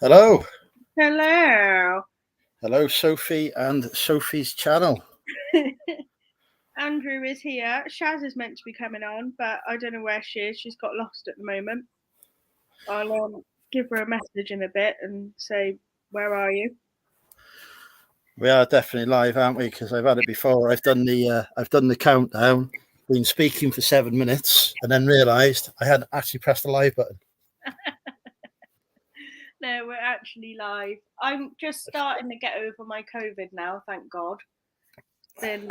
Hello. Hello. Hello, Sophie and Sophie's channel. Andrew is here. Shaz is meant to be coming on, but I don't know where she is. She's got lost at the moment. I'll give her a message in a bit and say, where are you? We are definitely live, aren't we? Because I've had it before. I've done the countdown, been speaking for 7 minutes, and then realised I hadn't actually pressed the live button. No, we're actually live. I'm just starting to get over my COVID now, thank God. It's been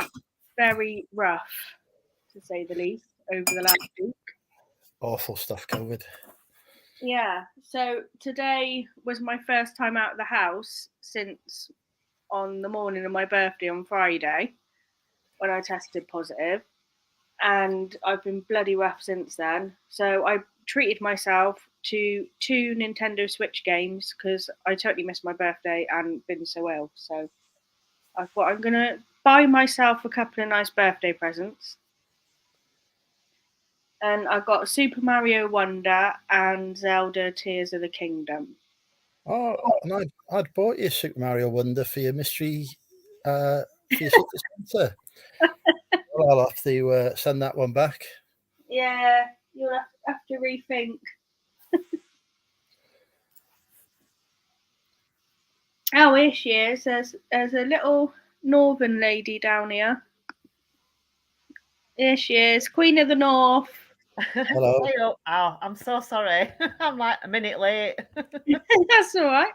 very rough, to say the least, over the last week. Awful stuff, COVID. Yeah, so today was my first time out of the house since on the morning of my birthday on Friday when I tested positive, and I've been bloody rough since then. So I treated myself to 2 Nintendo Switch games because I totally missed my birthday and been so ill. So I thought I'm gonna buy myself a couple of nice birthday presents. And I got Super Mario Wonder and Zelda Tears of the Kingdom. Oh, and I'd bought you Super Mario Wonder for your mystery, for your Secret Santa. Well, I'll have to send that one back. Yeah, you'll have to rethink. Oh, here she is. There's a little northern lady down here. Here she is, Queen of the North. Hello. Oh, I'm so sorry. I'm like a minute late. That's all right.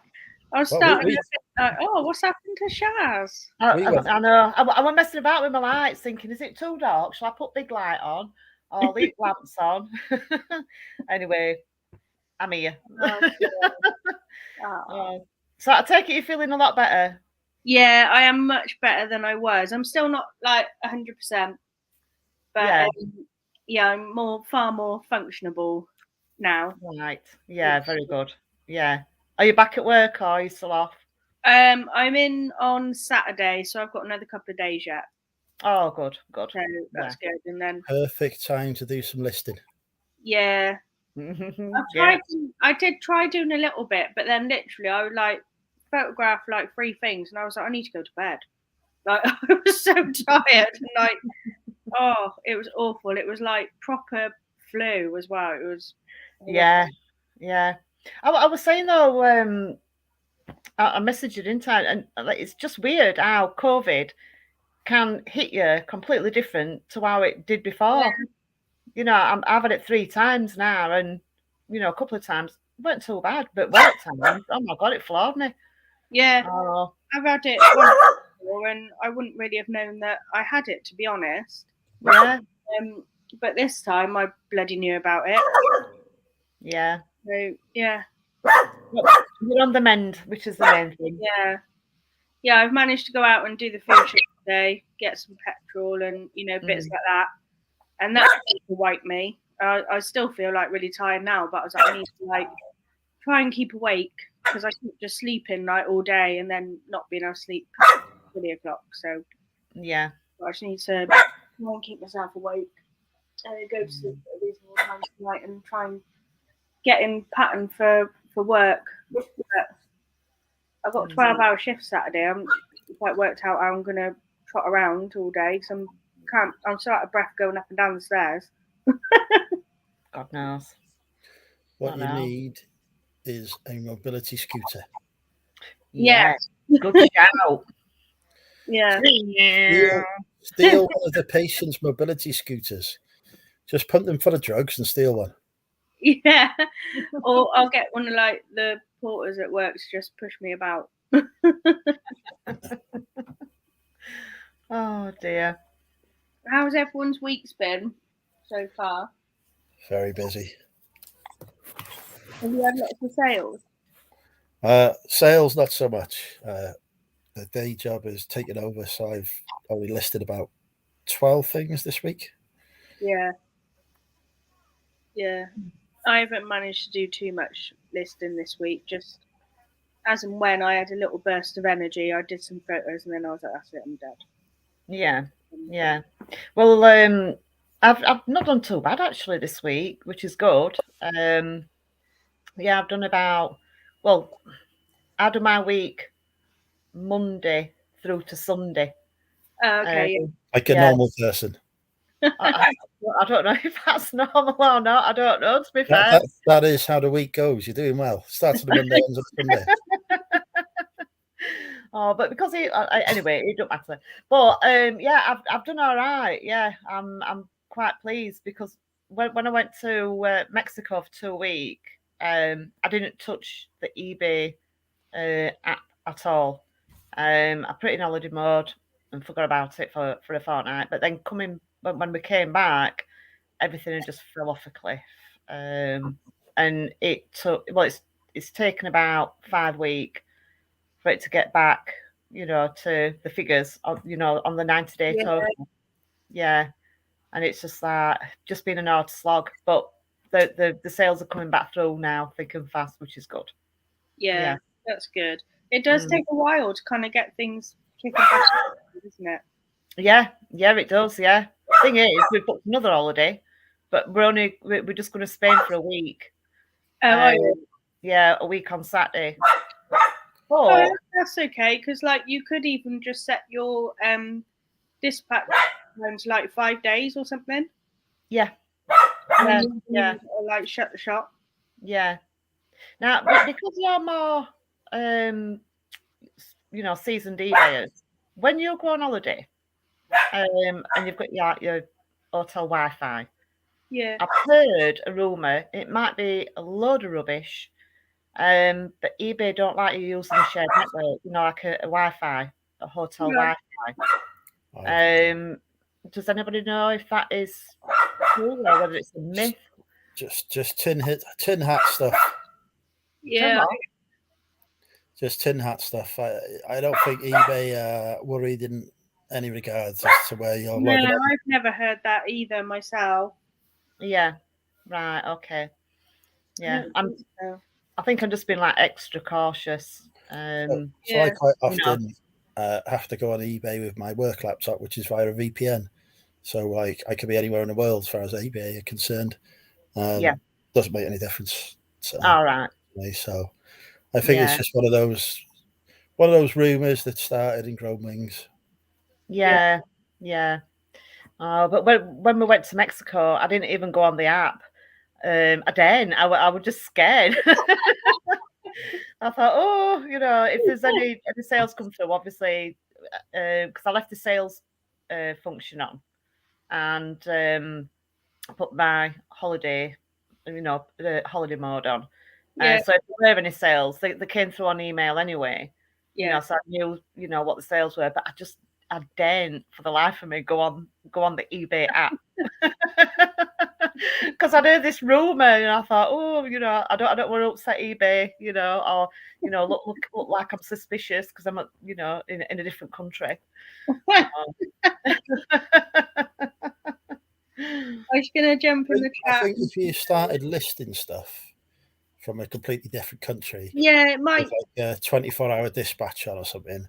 I was Well, starting to think like, oh, what's happened to Shaz? I know. I was messing about with my lights, thinking, is it too dark? Shall I put big light on or leave lamps on? Anyway, I'm here. So I take it you're feeling a lot better. Yeah, I am much better than I was. I'm still not like 100%, but yeah, I'm far more functionable now. Right. Yeah, very good. Yeah. Are you back at work or are you still off? I'm in on Saturday, so I've got another couple of days yet. Oh, good. So that's good. And then perfect time to do some listing. Yeah. I did try doing a little bit, but then literally I would like photograph like 3 things and I was like, I need to go to bed. Like I was so tired and like it was awful. It was like proper flu as well. It was Yeah. I was saying though, I messaged you, didn't I? And it's just weird how COVID can hit you completely different to how it did before. Yeah. You know, I've had it 3 times now, and you know, a couple of times it weren't too bad, but work times, oh my God, it floored me. Yeah, I've had it once before, and I wouldn't really have known that I had it, to be honest. Yeah. But this time I bloody knew about it. Yeah. So yeah. You're on the mend, which is the main thing. Yeah, I've managed to go out and do the field trip today, get some petrol and, you know, bits like that. And that will wipe me. I still feel like really tired now, but I was like, I need to like try and keep awake because I keep just sleeping like all day and then not being able to sleep past 3 o'clock. So yeah, I just need to try and keep myself awake and go to sleep at a reasonable time tonight and try and get in pattern for work. But I've got 12-hour shifts Saturday. I'm quite worked out how I'm going to trot around all day because I'm so out of breath going up and down the stairs. God knows. What you need is a mobility scooter. Yeah. Good shout. Yeah. Steal one of the patient's mobility scooters. Just punt them full of drugs and steal one. Yeah. Or I'll get one of like the porters at work to just push me about. Oh dear. How's everyone's week's been so far? Very busy. Have you had lots of sales? Sales, not so much. The day job is taken over, so I've only listed about 12 things this week. Yeah. I haven't managed to do too much listing this week. Just as and when I had a little burst of energy, I did some photos and then I was like, that's it, I'm dead. Yeah. Well, I've not done too bad actually this week, which is good. Yeah, I've done about, well, I do my week Monday through to Sunday. Okay. Like a normal person. I don't know if that's normal or not. I don't know, to be fair. That is how the week goes. You're doing well. Starts on the Monday, ends on Sunday. Oh, but because anyway, it don't matter. But yeah, I've done all right. Yeah, I'm quite pleased because when I went to Mexico for 2 weeks, I didn't touch the eBay app at all. I put it in holiday mode and forgot about it for a fortnight. But then when we came back, everything had just fell off a cliff. And it took it's taken about 5 weeks for it to get back, to the figures of, on the 90-day total. Yeah. And it's just been an hard slog. But the sales are coming back through now, thick and fast, which is good. Yeah, that's good. It does take a while to kind of get things kicking back, doesn't it? Yeah, it does. Yeah. Thing is, we've booked another holiday, but we're just going to Spain for a week. Yeah, a week on Saturday. Oh, that's okay, because like you could even just set your dispatch time to like 5 days or something. Yeah. Yeah. Or like shut the shop. Yeah. Now, because you're more, seasoned eBayers, when you go on holiday, and you've got your hotel Wi-Fi, yeah, I've heard a rumor it might be a load of rubbish, but eBay don't like you using a shared network, like a Wi-Fi, a hotel Wi-Fi. Does anybody know if that is true or whether it's a myth? Just tin hat stuff. Yeah. Just tin hat stuff. I don't think eBay worried in any regards as to where you're logging in. I've never heard that either myself. Yeah. Right. Okay. Yeah. I think I'm just being like extra cautious. So I quite often have to go on eBay with my work laptop, which is via a VPN. So like I could be anywhere in the world as far as eBay are concerned. Doesn't make any difference. All right. So I think it's just one of those rumors that started and grown wings. Yeah. But when we went to Mexico, I didn't even go on the app. Again, I was just scared. I thought, if there's any sales come through, obviously, because I left the sales function on and put my holiday, the holiday mode on. So if there were any sales, they came through on email anyway. So I knew, what the sales were, but I daren't for the life of me go on the eBay app. Because I heard this rumor and I thought, I don't want to upset eBay, or look like I'm suspicious because I'm in a different country. I was gonna jump in the chat. I think if you started listing stuff from a completely different country, it might like a 24-hour dispatch on or something,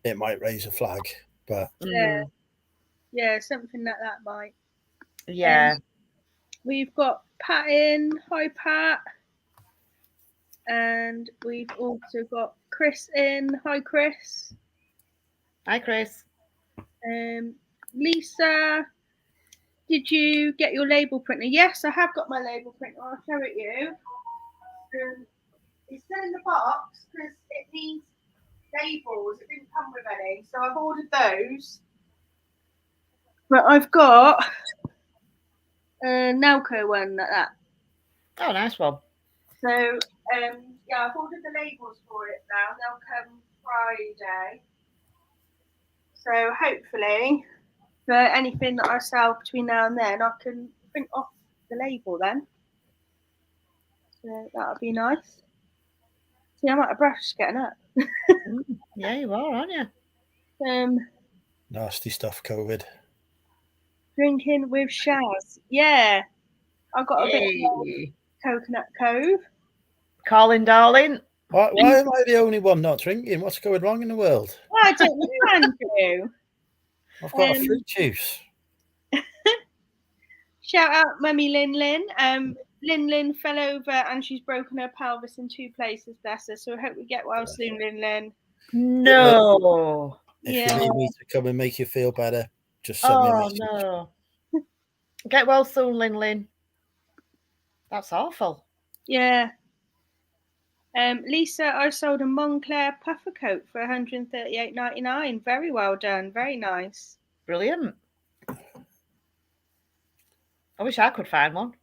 it might raise a flag. But something like that might. Yeah. We've got Pat in. Hi, Pat. And we've also got Chris in. Hi, Chris. Hi, Chris. Lisa, did you get your label printer? Yes, I have got my label printer. I'll show it you. It's still in the box because it needs labels. It didn't come with any, so I've ordered those. But I've got a Nelco one like that. Oh, nice one. So, I've ordered the labels for it now. They'll come Friday. So hopefully, for anything that I sell between now and then, I can print off the label then. So that'll be nice. See, I'm out of breath getting up. Yeah, you are, aren't you? Nasty stuff, COVID. Drinking with Shaz. Yeah. I got a bit of Coconut Cove. Calling, darling. Why am I the only one not drinking? What's going wrong in the world? Well, I don't know, Andrew. I've got a fruit juice. Shout out Mummy Lin. Lin fell over and she's broken her pelvis in 2 places, bless her. So I hope we get well soon, Lin. No. If you need me to come and make you feel better, just send me a message. No. Get well soon, Lin. That's awful. Yeah. Lisa, I sold a Moncler puffer coat for $138.99. Very well done. Very nice. Brilliant. I wish I could find one.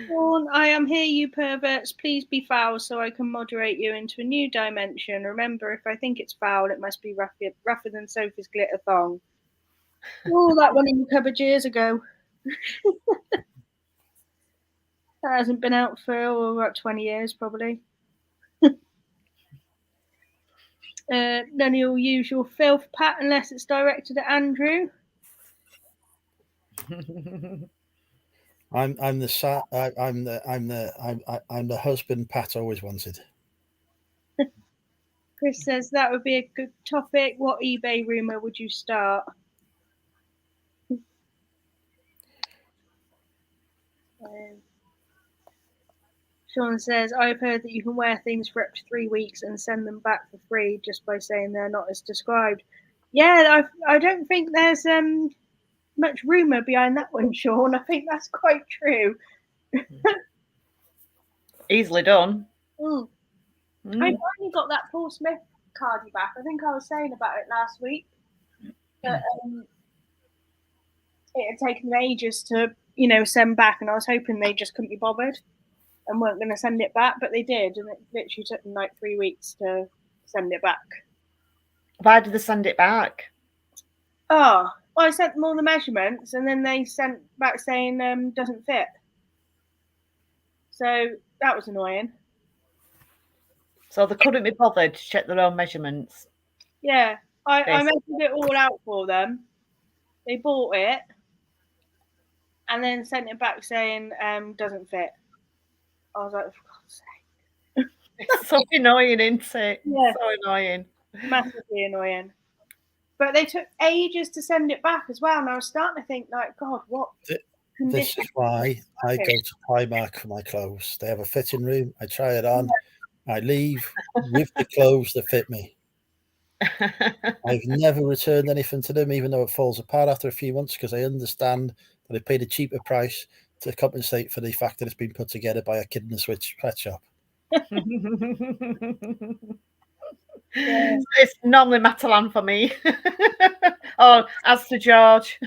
Dawn, I am here, you perverts. Please be foul so I can moderate you into a new dimension. Remember, if I think it's foul, it must be rougher than Sophie's glitter thong. Oh, that one in the cupboard years ago. That hasn't been out for about 20 years, probably. None of your usual filth, Pat, unless it's directed at Andrew. I'm the husband Pat always wanted. Chris says that would be a good topic. What eBay rumor would you start? Sean says, I've heard that you can wear things for up to 3 weeks and send them back for free just by saying they're not as described. Yeah, I don't think there's much rumour behind that one, Sean. I think that's quite true. Easily done. I finally got that Paul Smith cardie back. I think I was saying about it last week. But it had taken them ages to, send back, and I was hoping they just couldn't be bothered and weren't going to send it back, but they did, and it literally took them like 3 weeks to send it back. Why did they send it back? Oh, well, I sent them all the measurements, and then they sent back saying doesn't fit. So that was annoying. So they couldn't be bothered to check their own measurements. Yeah, I measured it all out for them. They bought it, and then sent it back saying doesn't fit. I was like, for God's sake. It's so annoying, isn't it? Yeah. So annoying. Massively annoying. But they took ages to send it back as well, and I was starting to think, like, God, what? This is why I go to Primark for my clothes. They have a fitting room. I try it on. I leave with the clothes that fit me. I've never returned anything to them, even though it falls apart after a few months, because I understand that I paid a cheaper price to compensate for the fact that it's been put together by a kid in a sweatshop. Yeah. It's normally Matalan for me. As to George.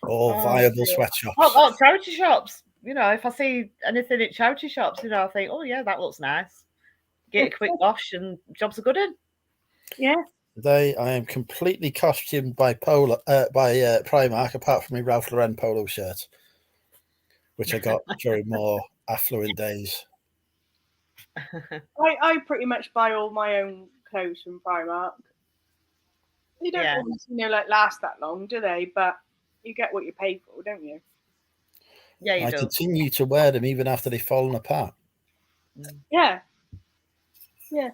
Viable sweatshops. Charity shops. If I see anything at charity shops, I think, oh yeah, that looks nice. Get a quick wash and jobs are good in. Yeah. Today I am completely costumed by Primark, apart from my Ralph Lauren polo shirt, which I got during more affluent days. I pretty much buy all my own clothes from Primark. They don't always, last that long, do they? But you get what you pay for, don't you? Yeah, you do. I continue to wear them even after they've fallen apart. Yeah. Yeah.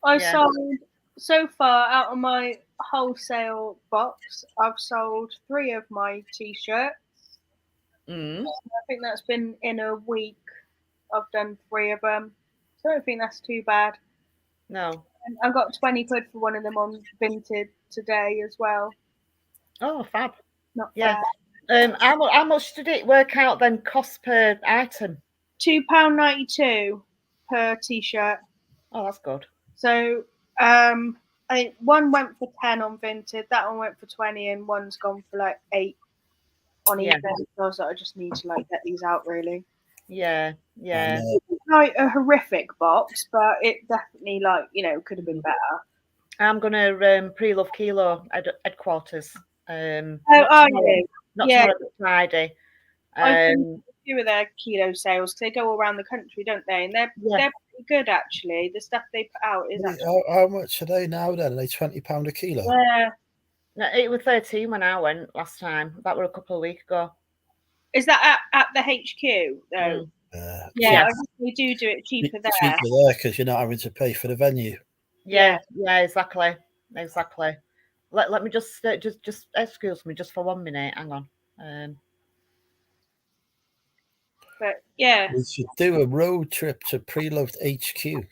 I sold, so far, out of my wholesale box, I've sold 3 of my T-shirts. I think that's been in a week. I've done 3 of them. So I don't think that's too bad. No. And I got 20 quid for one of them on Vinted today as well. Oh, fab. Not bad. How much did it work out then, cost per item? £2.92 per T-shirt. Oh, that's good. So I think one went for 10 on Vinted, that one went for 20, and one's gone for like 8 on eBay. So I was like, I just need to get these out, really. Yeah. It's like a horrific box, but it definitely could have been better. I'm gonna pre-love Kilo headquarters. Are you? Not tomorrow, but Friday. I do with their Kilo sales. They go all around the country, don't they? And they're pretty good, actually. The stuff they put out is actually... How much are they now then? Are they £20 a kilo? Yeah. No, it was 13 when I went last time. That were a couple of weeks ago. Is that at the HQ though? Yeah, we do it cheaper there. Cheaper there because you're not having to pay for the venue. Yeah, exactly. Let me just excuse me just for 1 minute. Hang on. But yeah, we should do a road trip to Preloved HQ.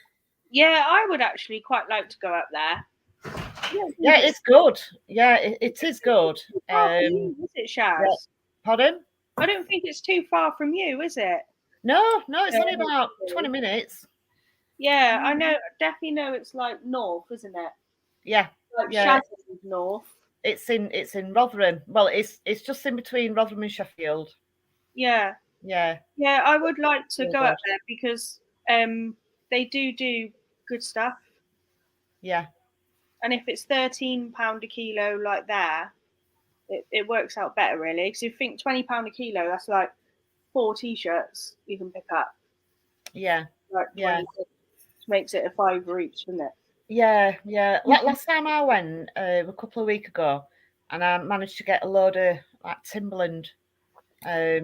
Yeah, I would actually quite like to go up there. Yeah, it's good. Yeah, it is good. Far from you, is it, Shaz? Yeah. Pardon? I don't think it's too far from you, is it? No, it's only about 20 minutes. Yeah, I know. Definitely know it's like north, isn't it? Yeah, like yeah. Shaz is north. It's in Rotherham. Well, it's just in between Rotherham and Sheffield. Yeah. Yeah. Yeah, I would like to go up there because they do good stuff. Yeah. And if it's £13 a kilo like there, it works out better really. Because you think £20 a kilo, that's like 4 t-shirts you can pick up. Yeah. Like 20, which makes it a £5 each, doesn't it? Yeah. Last time I went a couple of weeks ago, and I managed to get a load of like Timberland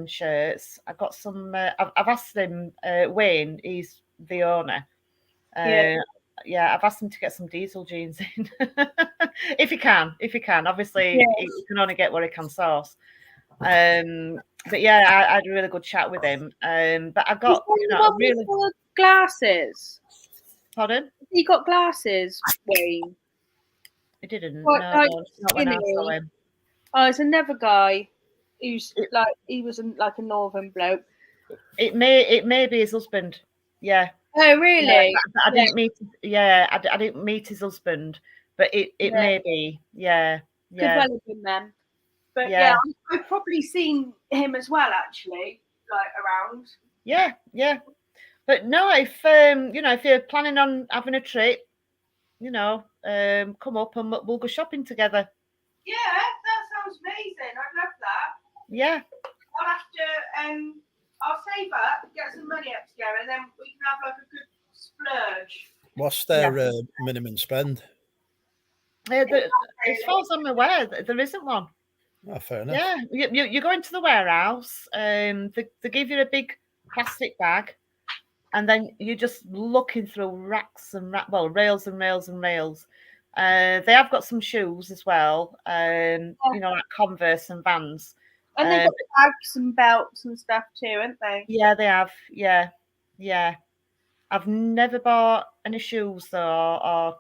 shirts. I got some. I've asked him, Wayne. He's the owner. Yeah, I've asked him to get some diesel jeans in, if he can. Obviously, he can only get what he can source. But yeah, I had a really good chat with him. But I got really glasses. Pardon? He got glasses, Wayne. He didn't. What, no, like, not when I saw him. Oh, it's another guy who's like he was like a northern bloke. It may be his husband. Yeah. Oh, really? Yeah, I didn't meet. Yeah, I didn't meet his husband, but it may be. Yeah. Could well have been them. But yeah, I've probably seen him as well, actually, like around. Yeah. But no, if you're planning on having a trip, come up and we'll go shopping together. Yeah, that sounds amazing. I'd love that. Yeah. I'll have to I'll save up, get some money up together, and then we can have like a good splurge. What's their minimum spend? As far as I'm aware, there isn't one. Oh, fair enough. Yeah, you go into the warehouse, they give you a big plastic bag, and then you're just looking through racks and rails and rails and rails. They have got some shoes as well, like Converse and Vans. And they've got bags and belts and stuff too, haven't they? Yeah, they have. Yeah. I've never bought any shoes though, or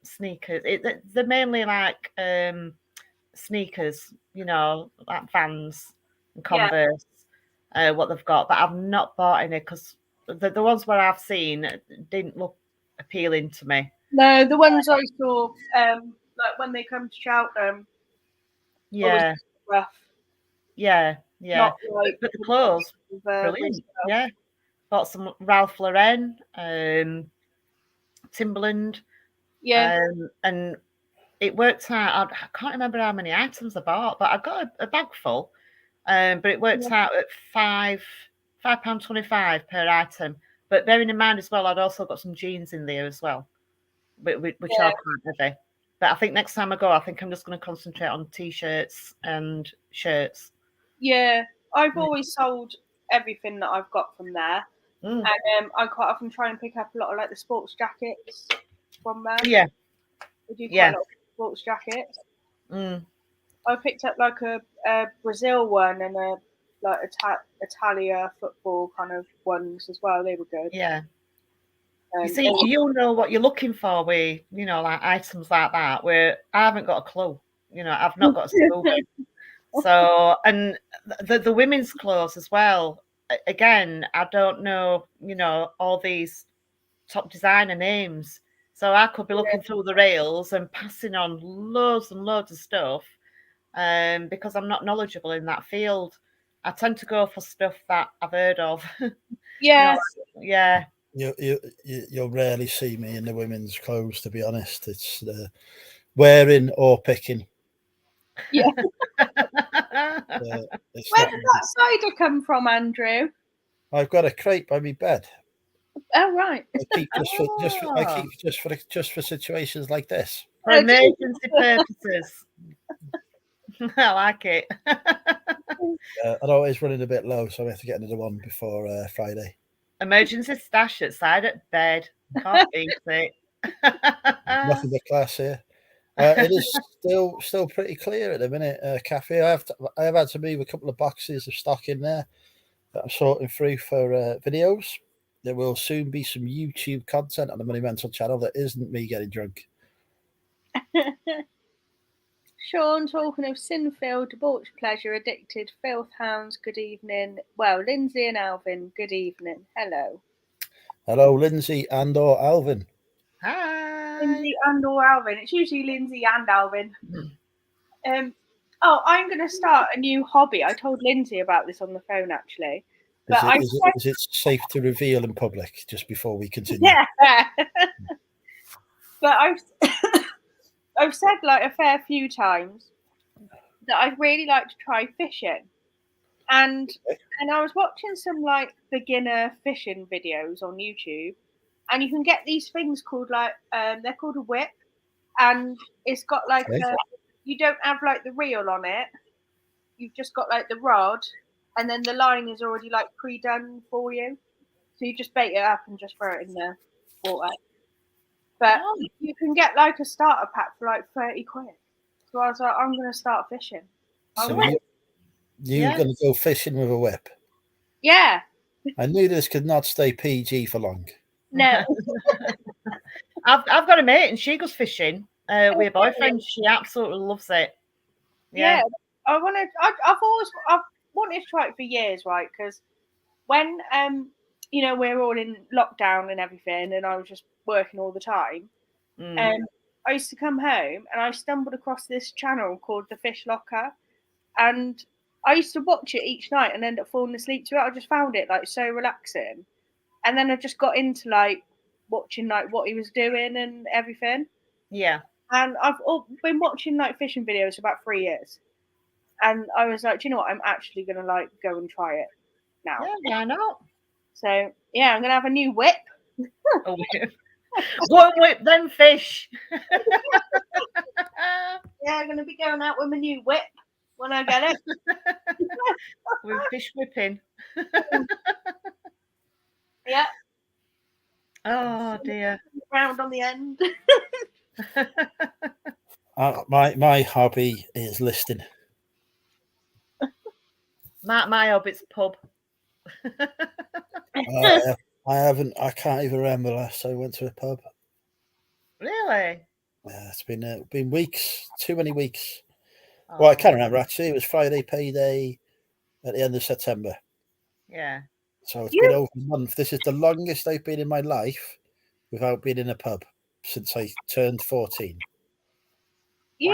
sneakers. They're mainly like sneakers, like Vans and Converse. What they've got, but I've not bought any because the ones where I've seen didn't look appealing to me. No, the ones I saw, like when they come to Cheltenham, rough. Yeah. But the clothes, brilliant. Yeah, bought some Ralph Lauren, Timberland. Yeah, and it worked out. I can't remember how many items I bought, but I got a bag full. But it worked out at £5.25 per item. But bearing in mind as well, I'd also got some jeans in there as well, which are quite heavy. But I think next time I go, I think I'm just going to concentrate on t-shirts and shirts. Yeah, I've always sold everything that I've got from there, and I quite often try and pick up a lot of like the sports jackets from there. Yeah, we do quite a lot of sports jackets. I picked up like a Brazil one and a like Italia football kind of ones as well. They were good. Yeah. You see, you know what you're looking for with, like items like that, where I haven't got a clue. I've not got a clue. So, and the women's clothes as well. Again, I don't know, all these top designer names. So I could be looking through the rails and passing on loads and loads of stuff. Because I'm not knowledgeable in that field. I tend to go for stuff that I've heard of. Yes. Yeah. You'll rarely see me in the women's clothes, to be honest. It's wearing or picking. Yeah. Where did that cider come from, Andrew? I've got a crate by my bed. Oh, right. I keep just for situations like this. For emergency purposes. I like it. I'm always running a bit low, so I have to get another one before Friday. Emergency stash at side at bed. Can't beat it. Nothing but class here. It is still pretty clear at the minute, Kathy. I have had to move a couple of boxes of stock in there that I'm sorting through for videos. There will soon be some YouTube content on the Money Mental channel that isn't me getting drunk. Sean, talking of sin-filled, debauched pleasure, addicted, filth hounds, good evening. Well, Lindsay and Alvin, good evening. Hello. Hello, Lindsay and or Alvin. Hi. Lindsay and or Alvin. It's usually Lindsay and Alvin. I'm going to start a new hobby. I told Lindsay about this on the phone, actually. But is it safe to reveal in public just before we continue? Yeah. But I've said like a fair few times that I'd really like to try fishing. And I was watching some like beginner fishing videos on YouTube, and you can get these things called like they're called a whip, and it's got like you don't have like the reel on it. You've just got like the rod, and then the line is already like pre-done for you. So you just bait it up and just throw it in the water. But you can get like a starter pack for like 30 quid. So I was like, I'm going to start fishing. So you're going to go fishing with a whip? Yeah. I knew this could not stay PG for long. No. I've got a mate and she goes fishing with a boyfriend. She absolutely loves it. Yeah. I've wanted to try it for years, right? Because when we're all in lockdown and everything, and I was just working all the time. I used to come home and I stumbled across this channel called The Fish Locker, and I used to watch it each night and end up falling asleep to it. I just found it like so relaxing, and then I just got into like watching like what he was doing and everything. Yeah. And I've been watching like fishing videos for about 3 years, and I was like, do you know what? I'm actually gonna like go and try it now. Yeah, why not? So yeah, I'm gonna have a new whip. One whip, then fish. Yeah, I'm gonna be going out with my new whip when I get it. With fish whipping. Yeah. Oh dear. Round on the end. My hobby is listing. My hobby's pub. I can't even remember the last time I went to a pub. Really? Yeah, it's been weeks, too many weeks. Oh. Well, I can't remember actually. It was Friday payday at the end of September. Yeah. So it's been over a month. This is the longest I've been in my life without being in a pub since I turned 14. You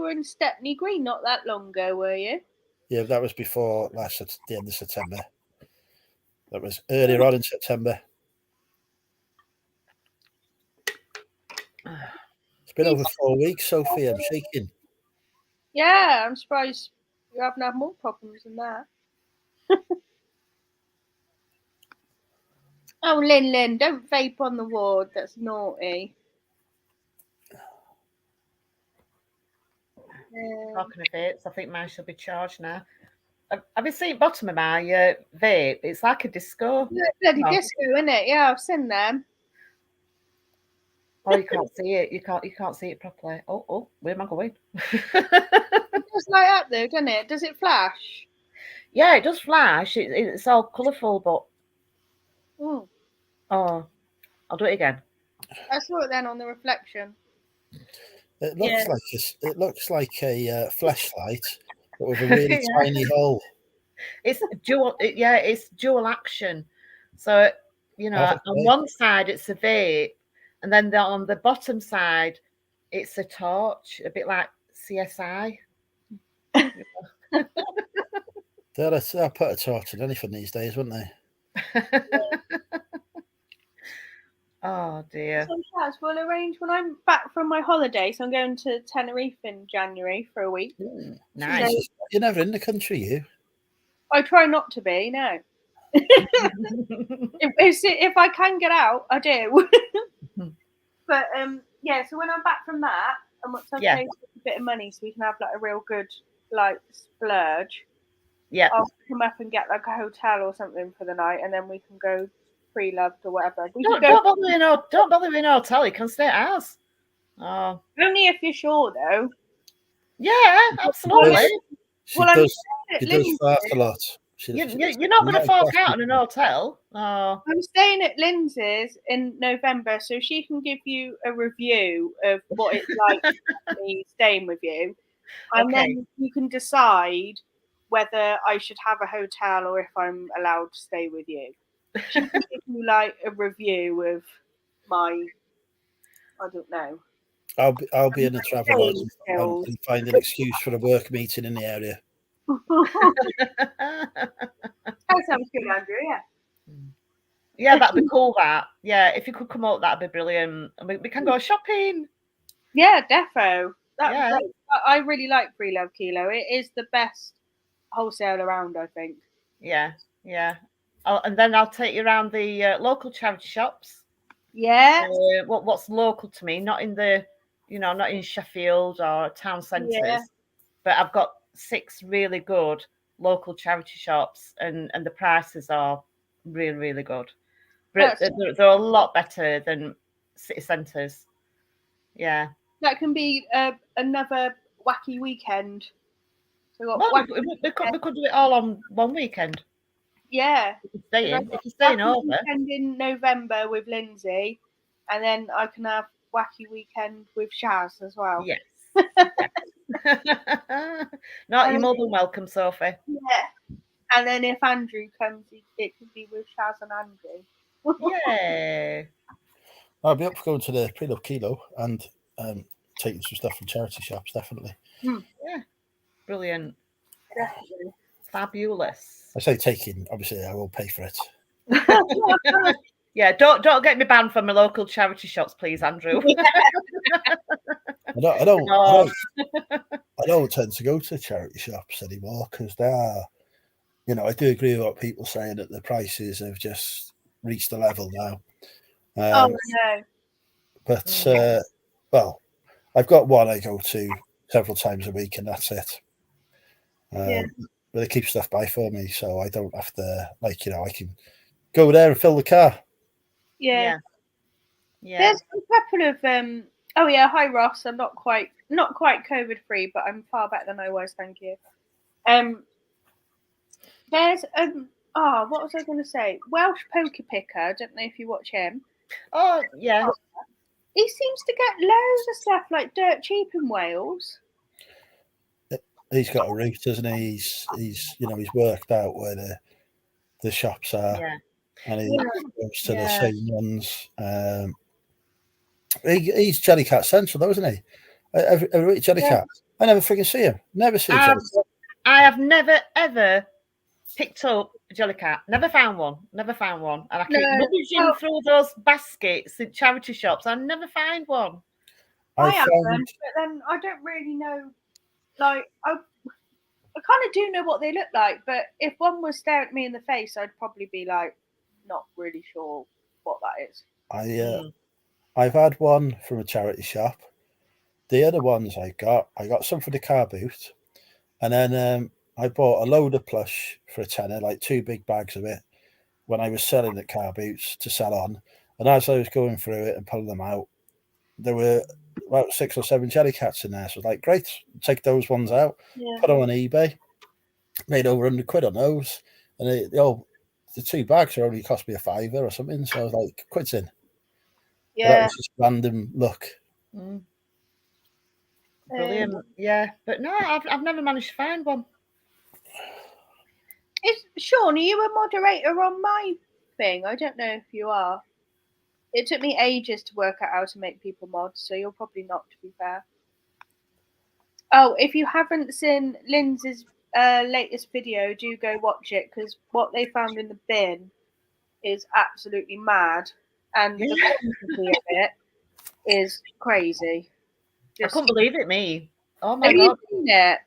were in Stepney Green not that long ago, were you? Yeah, that was before the end of September. That was earlier on in September. It's been over 4 weeks, Sophie. I'm shaking. Yeah, I'm surprised you haven't had more problems than that. Oh, Lynn, don't vape on the ward. That's naughty. Talking of vapes, I think mine should be charged now. Have you seen the bottom of my vape? It's like a disco. Yeah, bloody disco, isn't it? Yeah, I've seen them. Oh, you can't see it. You can't see it properly. Oh, where am I going? It does light up though, doesn't it? Does it flash? Yeah, it does flash. It's all colourful, but I'll do it again. I saw it then on the reflection. Oh, It looks like a flashlight, but with a really tiny hole. It's dual. It's dual action. So on one side it's a vape, and then on the bottom side it's a torch, a bit like CSI. They'll put a torch in anything these days, wouldn't they? Oh dear. Sometimes we'll arrange when I'm back from my holiday. So I'm going to Tenerife in January for a week. Nice. So, you're never in the country, you? I try not to be. No. if I can get out, I do. But so when I'm back from that, and once I've saved a bit of money, so we can have like a real good like splurge. Yeah. I'll come up and get like a hotel or something for the night, and then we can go pre-loved or whatever. Don't bother in a hotel. You can stay at ours. Oh, only if you're sure, though. Yeah, absolutely. She does fart a lot. You're not going to fork out on an hotel. Oh. I'm staying at Lindsay's in November, so she can give you a review of what it's like me staying with you, and then you can decide whether I should have a hotel or if I'm allowed to stay with you. She can give you like a review of my, I don't know. I'll be in a travel lodge and find an excuse for a work meeting in the area. That sounds good, Andrew. Yeah. Yeah, that'd be cool. That if you could come up, that'd be brilliant. I mean, we can go shopping. Yeah, defo. I really like Free Love Kilo. It is the best wholesale around, I think. Yeah. And then I'll take you around the local charity shops. Yeah. What's local to me? Not in the, not in Sheffield or town centres, but I've got 6 really good local charity shops, and the prices are really, really good. But they're a lot better than city centres. Yeah. That can be another wacky weekend. So we could do it all on one weekend. Yeah. If you're staying over. Weekend in November with Lindsay, and then I can have wacky weekend with Shaz as well. Yes. No, you're more than welcome, Sophie. Yeah. And then if Andrew comes, it could be with Shaz and Andrew. Yeah. I'll be up for going to the Free Love Kilo and taking some stuff from charity shops, definitely. Yeah. Brilliant. Definitely. Fabulous. I say taking, obviously I will pay for it. Yeah, don't get me banned from my local charity shops, please, Andrew. I don't tend to go to charity shops anymore because they are, I do agree with what people are saying that the prices have just reached a level now. No. But well, I've got one I go to several times a week, and that's it. But they keep stuff by for me, so I don't have to, I can go there and fill the car. Yeah. There's a couple of hi Ross. I'm not quite COVID free, but I'm far better than I was, thank you. There's what was I going to say? Welsh Poker Picker. I don't know if you watch him. Oh yeah. He seems to get loads of stuff like dirt cheap in Wales. He's got a route, doesn't he? He's worked out where the shops are, and he goes to the same ones. He's Jellycat Central, though, isn't he? Every week, Jellycat. I never freaking see him. Never see a Jellycat. I have never ever picked up a Jellycat. Never found one. And I keep rummaging through those baskets in charity shops. I never find one. I haven't, but then I don't really know. Like I kind of do know what they look like, but if one was staring at me in the face, I'd probably be like, not really sure what that is. I've had one from a charity shop. The other ones I got some for the car boot, and then I bought a load of plush for a tenner, like 2 big bags of it, when I was selling the car boots to sell on. And as I was going through it and pulling them out, there were about 6 or 7 Jellycats in there. So I was like, great, take those ones out, put them on eBay, made over £100 on those. And the 2 bags are only cost me a £5 or something. So I was like, quits in. Yeah. But that was just random luck. Brilliant. Yeah. But no, I've never managed to find one. Sean, are you a moderator on my thing? I don't know if you are. It took me ages to work out how to make people mods, so you're probably not, to be fair. Oh, if you haven't seen Lindsay's latest video, do go watch it, because what they found in the bin is absolutely mad, and the quantity of it is crazy. I couldn't believe it, me. Oh my God! Have you seen it?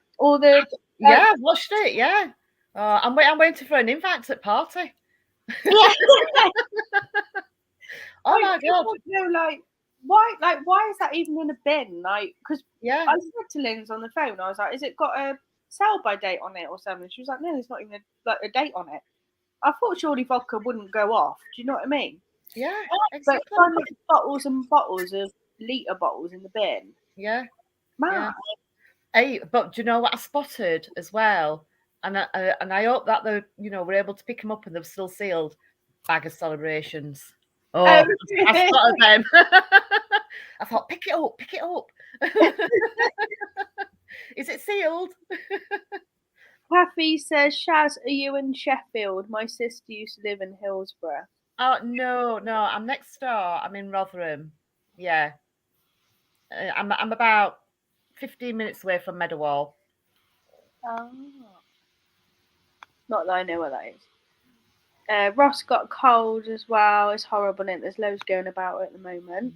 I watched it. Yeah, I'm waiting for an invite at party. Yeah. Oh my God! Why is that even in a bin? Because I said to Linz on the phone, I was like, "Is it got a sell-by date on it or something?" She was like, "No, there's not even a date on it." I thought surely vodka wouldn't go off. Do you know what I mean? Yeah, exactly. But bottles and bottles of litre bottles in the bin. Yeah. Mad. Yeah. Hey, but do you know what I spotted as well? And I hope that we're able to pick them up and they're still sealed. Bag of Celebrations. Oh, I spotted them. I thought, pick it up. Is it sealed? Kathy says, Shaz, are you in Sheffield? My sister used to live in Hillsborough. Oh, no, I'm next door. I'm in Rotherham. Yeah. I'm about 15 minutes away from Meadowall. Oh. Not that I know what that is. Ross got a cold as well. It's horrible, and there's loads going about at the moment.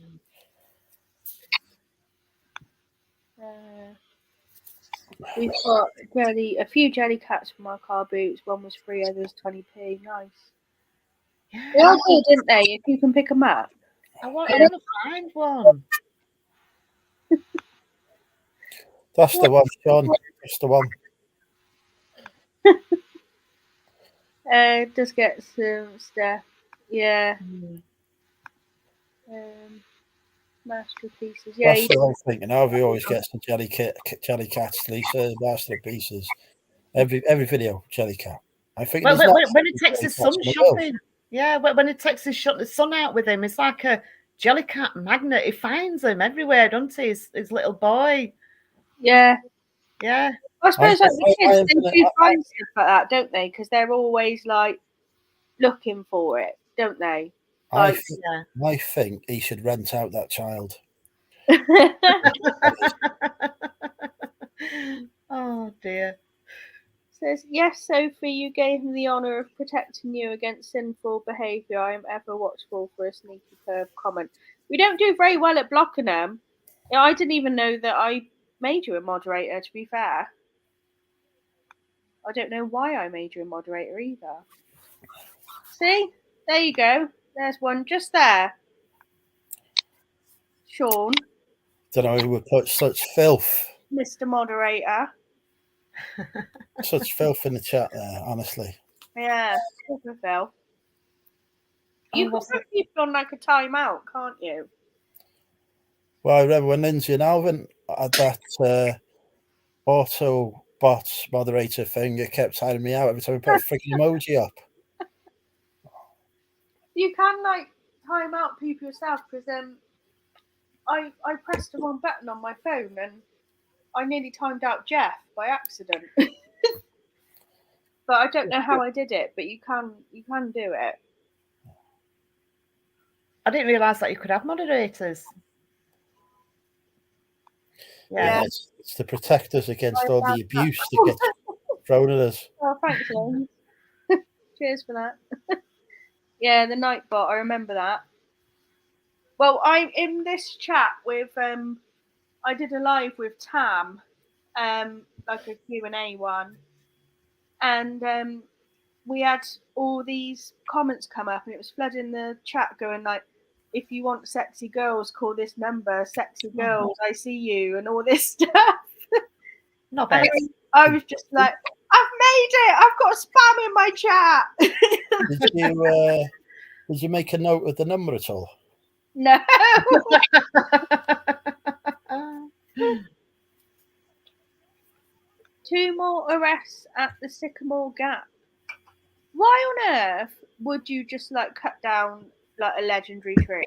We've got a few jelly cats from our car boots. One was free, others 20p. Nice. Yeah. They all do, didn't they? If you can pick them up. I want to find one. That's the one, Sean. That's the one. Does get some stuff. Yeah. Masterpieces. Yeah. That's what I'm thinking. Harvey always gets the jelly cats. Lisa, masterpieces. Every video, jelly cat. I think when he takes his son shopping. Yeah, when he takes his son out with him, it's like a jelly cat magnet. He finds them everywhere, doesn't he? His little boy. Yeah. Yeah. I suppose like the kids, they do find stuff like that, don't they? Because they're always like looking for it, don't they? Like, I think he should rent out that child. Oh dear. Says, yes, Sophie, you gave him the honour of protecting you against sinful behaviour. I am ever watchful for a sneaky curve comment. We don't do very well at blocking them. I didn't even know that I made you a moderator, to be fair. I don't know why I made you a moderator either. See? There you go. There's one just there. Sean. Don't know who would put such filth. Mr. Moderator. Such filth in the chat there, honestly. Yeah, super filth. You can put people on like a timeout, can't you? Well, I remember when Lindsay and Alvin had that auto bots moderator thing, it kept timing me out every time we put a freaking emoji up. You can like time out people yourself because I pressed the wrong button on my phone and I nearly timed out Jeff by accident. But I don't know how I did it, but you can do it. I didn't realise that you could have moderators. Yeah, it's to protect us against all the abuse that gets thrown at us. Oh, thanks, James. Cheers for that. Yeah, the Nightbot, I remember that. Well, I'm in this chat with I did a live with Tam, like a Q&A one, and we had all these comments come up, and it was flooding the chat, going like, "If you want sexy girls, call this number. Sexy girls, I see you," and all this stuff. Not bad. I was just like, "I've made it! I've got spam in my chat." Did you make a note of the number at all? No. 2 more arrests at the Sycamore Gap. Why on earth would you just like cut down like a legendary tree?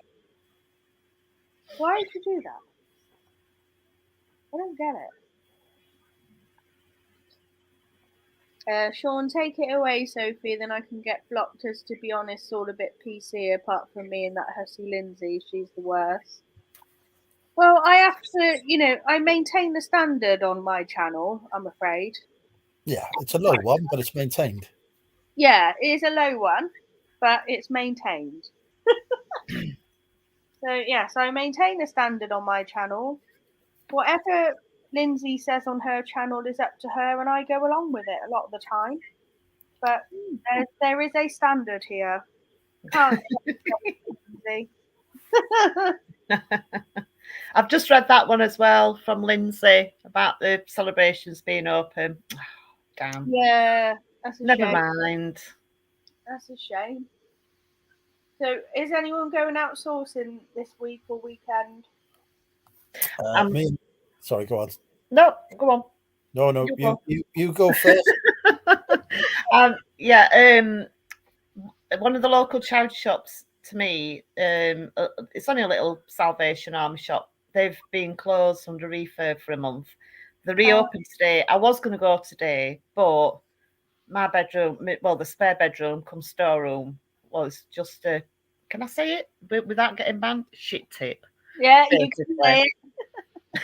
Why would you do that? I don't get it. Sean, take it away, Sophie, then I can get blocked, as to be honest, all a bit PC apart from me and that hussy Lindsay. She's the worst. Well, I have to, I maintain the standard on my channel, I'm afraid. Yeah, it's a low one, but it's maintained. Yeah, it is a low one, but it's maintained. So I maintain the standard on my channel. Whatever Lindsay says on her channel is up to her, and I go along with it a lot of the time. But there is a standard here. Can't Lindsay. I've just read that one as well from Lindsay about the celebrations being open. Oh, damn. Yeah, that's a Never shame. mind. That's a shame. So, is anyone going outsourcing this week or weekend? Sorry, go on. No, go on. No, you go first. One of the local charity shops to me, it's only a little Salvation Army shop. They've been closed under refurb for a month. They reopened today. I was going to go today, but my bedroom, the spare bedroom, come storeroom, was just a, can I say it without getting banned? Shit tip. Yeah, you can say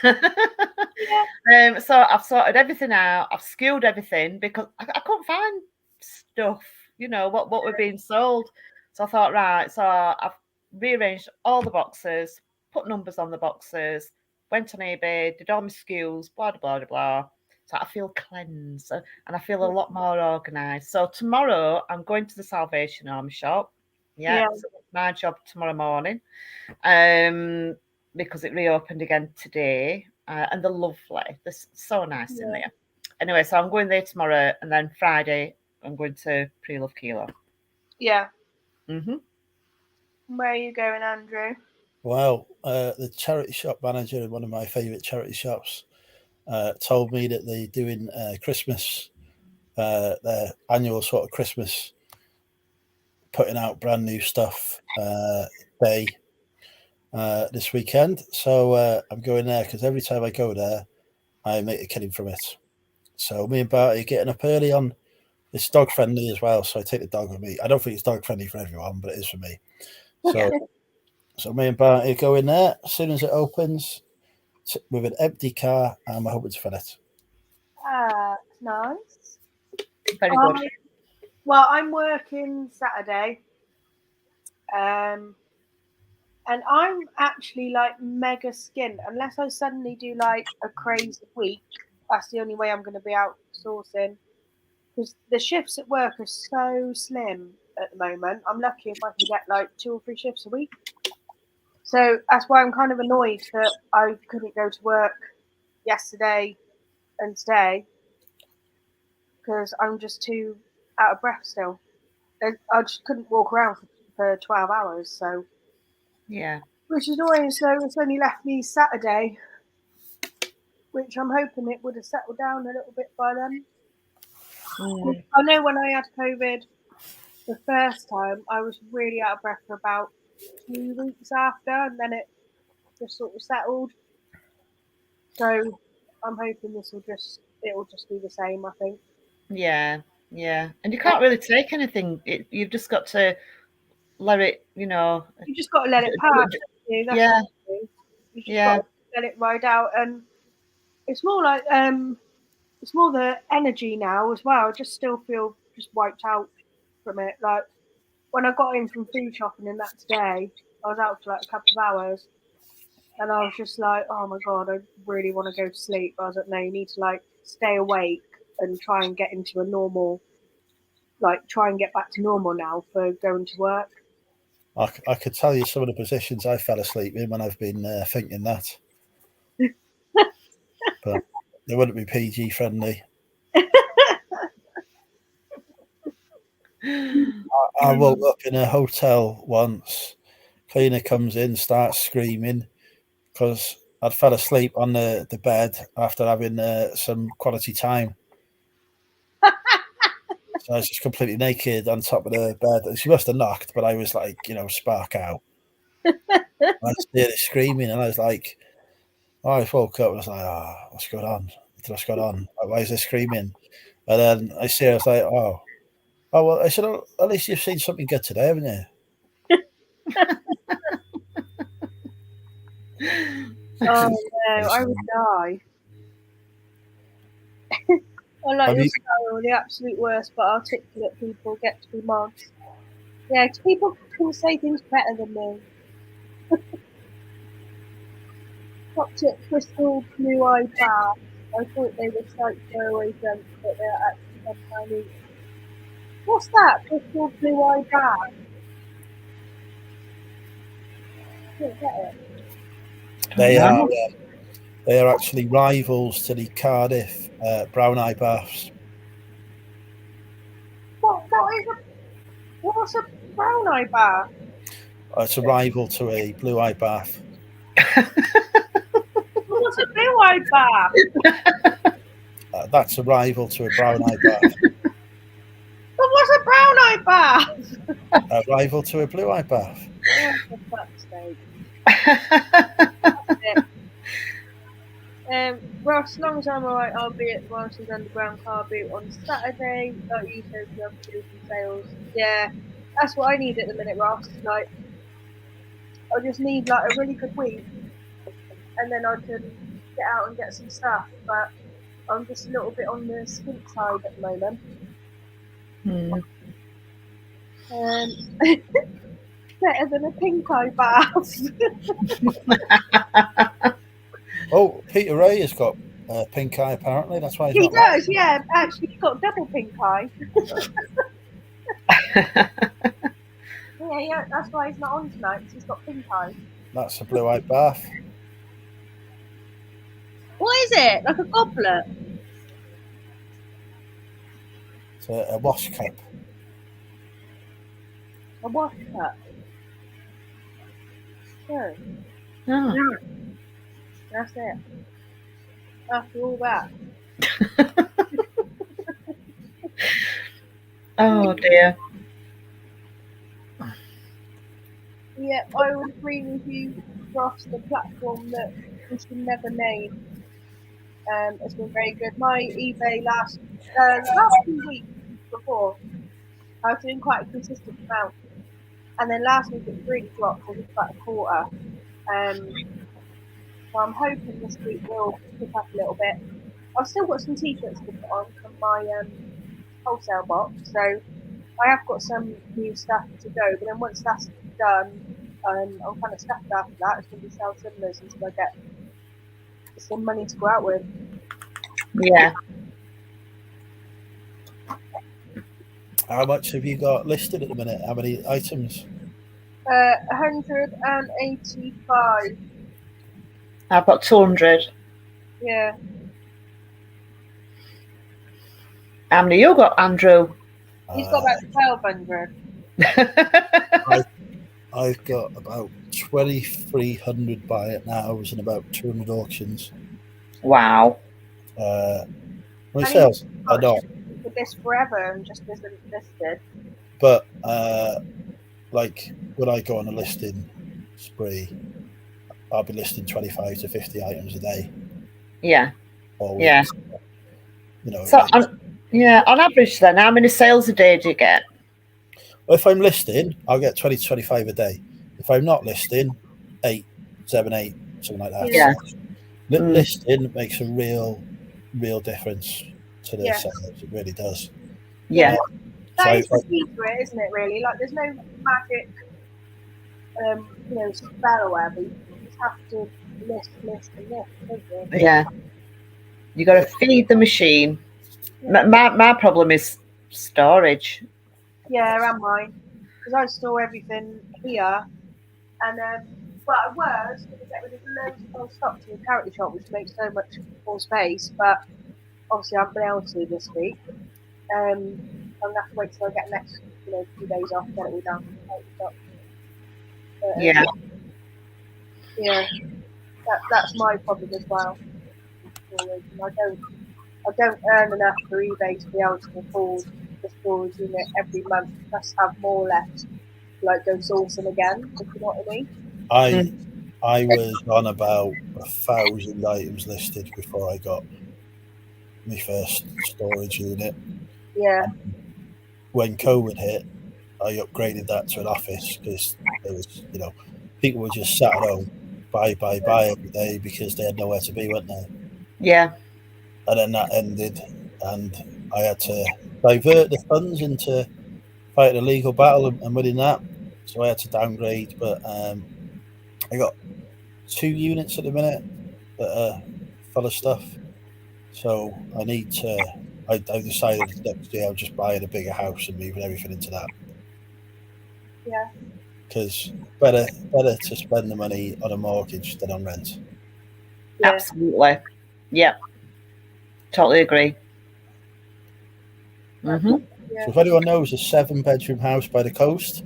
it. So I've sorted everything out. I've skilled everything because I couldn't find stuff, what were being sold. So I thought, right, so I've rearranged all the boxes, put numbers on the boxes, went on eBay, did all my skills, blah, blah, blah, blah. So I feel cleansed and I feel a lot more organised. So tomorrow I'm going to the Salvation Army shop. Yeah. So it's my job tomorrow morning. Because it reopened again today, and they're lovely. They're so nice in there. Anyway, so I'm going there tomorrow, and then Friday I'm going to Pre-Love Kilo. Yeah. Mm-hmm. Where are you going, Andrew? Well, the charity shop manager in one of my favourite charity shops told me that they're doing Christmas, their annual sort of Christmas, putting out brand new stuff day this weekend. So I'm going there because every time I go there, I make a killing from it. So me and Barty are getting up early on. It's dog friendly as well, so I take the dog with me. I don't think it's dog friendly for everyone, but it is for me. So me and Barty go in there as soon as it opens with an empty car, and we're hoping to fill it. Nice. Very good. Well, I'm working Saturday. And I'm actually like mega skint. Unless I suddenly do like a crazy week, that's the only way I'm going to be outsourcing. Because the shifts at work are so slim at the moment. I'm lucky if I can get like 2 or 3 shifts a week. So that's why I'm kind of annoyed that I couldn't go to work yesterday and today. Because I'm just too out of breath still. I just couldn't walk around for 12 hours. So yeah, which is annoying. So it's only left me Saturday, which I'm hoping it would have settled down a little bit by then. I know when I had COVID the first time, I was really out of breath for about 2 weeks after, and then it just sort of settled. So I'm hoping it'll just be the same, I think. Yeah. And you can't really take anything. You've just got to let it, You just got to let it pass. You just got to let it ride out, and it's more like it's more the energy now as well. I just still feel just wiped out from it. Like when I got in from food shopping and that today, I was out for like a couple of hours, and I was just like, oh my god, I really want to go to sleep. I was like, no, you need to like stay awake and try and get into a normal, like try and get back to normal now for going to work. I could tell you some of the positions I fell asleep in when I've been thinking that. But they wouldn't be PG friendly. I woke up in a hotel once. Cleaner comes in, starts screaming because I'd fell asleep on the bed after having some quality time. So I was just completely naked on top of the bed. She must have knocked, but I was like, spark out. I was there screaming, and I was like, I woke up and I was like, what's going on? What's going on? Why is there screaming? And then I see her, I was like, oh, well, I said, at least you've seen something good today, haven't you? Oh no, I would die. I like your style, the absolute worst, but articulate people get to be mods. Yeah, because people can say things better than me. Toxic crystal blue-eyed baths. I thought they were slight throwaway drinks, but they're actually sometimes. What's that? Crystal blue-eyed bath? I don't get it. They are actually rivals to the Cardiff brown eye baths. What's a brown eye bath? It's a rival to a blue eye bath. What's a blue-eyed bath? That's a rival to a brown-eyed bath. But what's a brown-eyed bath? A rival to a blue-eyed bath. Oh, for fuck's sake. Well, as long as I'm alright, I'll be at Morrison's Underground Car Boot on Saturday. Like you said, we have to do some sales. Yeah, that's what I need at the minute, Ross. Like, I just need like a really good week, and then I can get out and get some stuff. But I'm just a little bit on the skint side at the moment. Better than a pink eye bath. Oh, Peter Ray has got pink eye apparently. That's why he's He not does, laughing. yeah. Actually, he's got double pink eye. Yeah, that's why he's not on tonight, because he's got pink eye. That's a blue-eyed bath. What is it? Like a goblet? It's a wash cup. A wash cup? Sure. Oh. That's it. After all that. Oh dear. Yeah, I would agree with you, Ross. The platform that we should never name has been very good. My eBay last 2 weeks before, I was doing quite a consistent amount, and then last week it really dropped. It was about a quarter. So I'm hoping this week will pick up a little bit. I've still got some t-shirts to put on from my wholesale box, so I have got some new stuff to go. But then once that's done, I'm kind of stuffed after that. It's going to be sell cylinders until I get some money to go out with. Yeah. How much have you got listed at the minute? How many items? 185. I've got 200. Yeah. How many you got, Andrew? He's got about 1,200. I've got about 2,300 buy it nows and about 200 auctions. Wow. My sales are not. For this forever and just isn't listed. But like when I go on a listing spree, I'll be listing 25 to 50 items a day. Yeah. Or Yeah. You know. So on average, then, how many sales a day do you get? Well, if I'm listing, I'll get 20 to 25 a day. If I'm not listing, 8, 7, 8, something like that. Yeah. So listing makes a real difference to the sales. It really does. Yeah. That is the key to it, isn't it, really? Like, there's no magic, spell or whatever. You just have to list, don't you? Yeah. You got to feed the machine. Yeah. My problem is storage. Yeah, and mine. Because I store everything here. And, I was going to get rid of loads of old stock to the charity shop, which makes so much more space. But obviously, I haven't been able to this week. I'm going to have to wait till I get the next few days off to get it all down to the charity shop. But, yeah. That's my problem as well. I don't earn enough for eBay to be able to afford the storage unit every month. Plus have more left to go sourcing again, if you know what I mean. I was on about 1,000 items listed before I got my first storage unit. Yeah. When COVID hit, I upgraded that to an office because there was, people were just sat at home, buy every day because they had nowhere to be, weren't they? Yeah. And then that ended, and I had to divert the funds into fighting a legal battle and winning that. So I had to downgrade, but I got 2 units at the minute that are full of stuff. So I decided next year I'll just buy a bigger house and moving everything into that. Yeah. Because better to spend the money on a mortgage than on rent. Yeah. Absolutely. Yeah. Totally agree. Mm-hmm. Yeah. So if anyone knows a 7-bedroom house by the coast,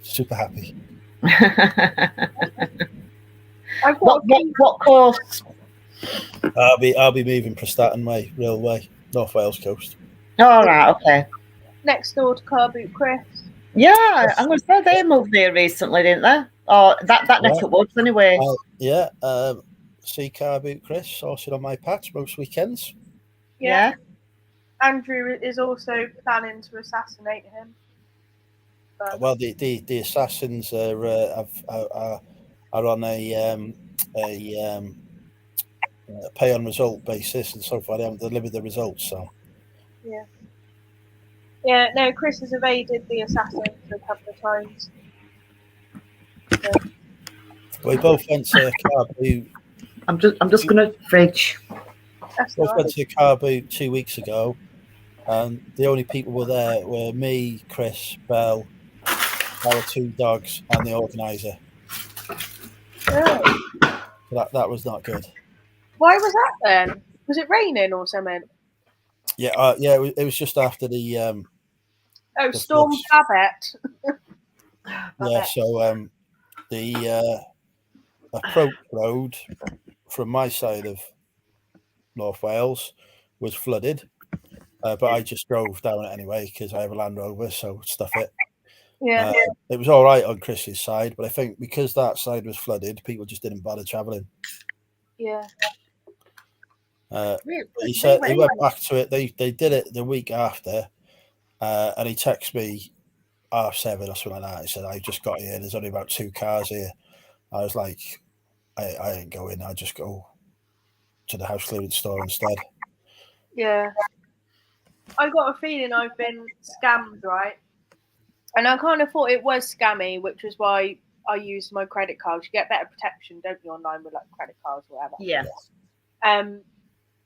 super happy. What course? I'll be moving Prestatyn way, Railway, North Wales coast. All right, okay. Next door to Car Boot Chris. Yeah, I'm going to say they moved here recently, didn't they? Or that neck of woods, anyway. Yeah. See Car Boot Chris sourcing on my patch most weekends. Yeah. Andrew is also planning to assassinate him. But... Well, the assassins are on a pay on result basis, and so far they haven't delivered the results. So yeah, no, Chris has evaded the assassins a couple of times. So. We both went to Car Boot. I'm just gonna fridge. Both went to Car Boot 2 weeks ago, and the only people were there were me, Chris, Belle, our 2 dogs, and the organizer. Oh. That was not good. Why was that then? Was it raining or something? Yeah, it was just after the Storm Babette. Yeah, so the approach road from my side of North Wales was flooded, but I just drove down it anyway because I have a Land Rover, so stuff it. Yeah. It was all right on Chris's side, but I think because that side was flooded, people just didn't bother travelling. Yeah. He said he went back to it. They did it the week after, and he texted me 7:30 or something like that. He said, "I just got here. There's only about 2 cars here." I was like, "I ain't going. I just go to the house clearance store instead." Yeah. I got a feeling I've been scammed, right? And I kind of thought it was scammy, which was why I used my credit cards. You get better protection, don't you, online with like credit cards or whatever. Yeah.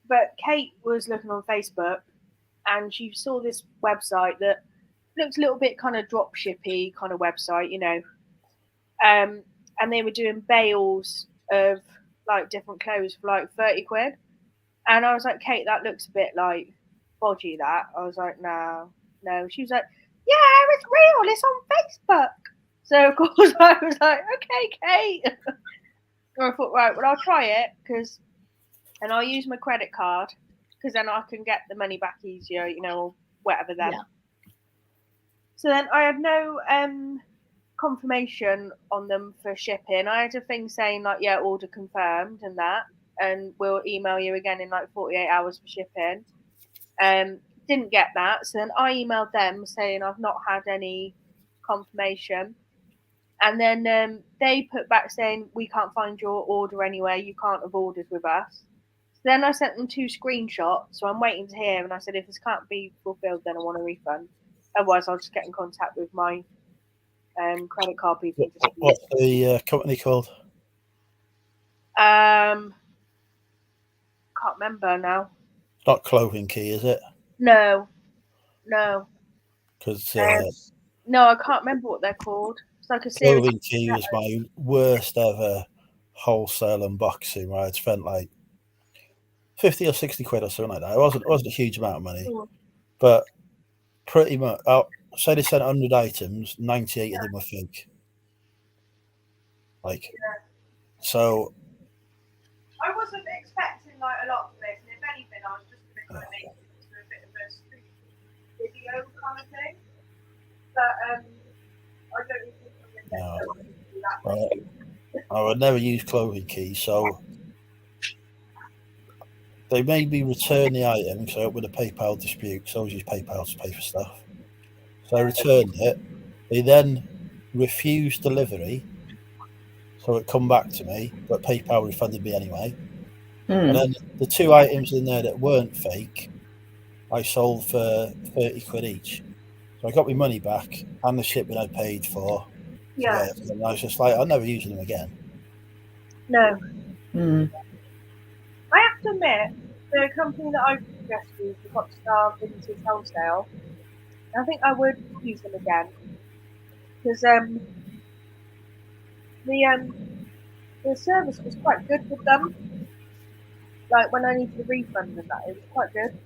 But Kate was looking on Facebook and she saw this website that looked a little bit kind of drop shippy kind of website, you know. And they were doing bales of like different clothes for like 30 quid. And I was like, Kate, that looks a bit like bodgy, that. I was like, no. She was like, yeah, it's real. It's on Facebook. So, of course, I was like, okay, Kate. And I thought, right, well, I'll try it and I'll use my credit card because then I can get the money back easier, you know, or whatever then. Yeah. So then I had no confirmation on them for shipping. I had a thing saying like, yeah, order confirmed and that, and we'll email you again in like 48 hours for shipping. Didn't get that. So then I emailed them saying I've not had any confirmation. And then they put back saying, we can't find your order anywhere. You can't have ordered with us. So then I sent them 2 screenshots. So I'm waiting to hear. And I said, if this can't be fulfilled, then I want a refund. Otherwise, I'll just get in contact with my credit card people. What's the company called? Can't remember now. It's not Clothing Key, is it? No. Because no, I can't remember what they're called. It's like a series. Clothing Key was my worst ever wholesale unboxing, where I'd spent like 50 or 60 quid or something like that. It wasn't a huge amount of money, but pretty much. Say they sent 100 items, 98 of them were fake. So. I wasn't expecting like a lot of this, and if anything, I was just going to kind of make it into a bit of a street video kind of thing. But I don't think I'm going to do that. I would never use Clothing Key, so they made me return the item because I opened a PayPal dispute because I always use PayPal to pay for stuff. So I returned it. They then refused delivery, so it come back to me, but PayPal refunded me anyway. And then the 2 items in there that weren't fake, I sold for 30 quid each. So I got my money back and the shipping I paid for. Yeah. And I was just like, I'll never use them again. No. I have to admit, the company that I've just used, the Rockstar Vintage Wholesale, I think I would use them again. Because the service was quite good with them. Like when I needed a refund and that, it was quite good.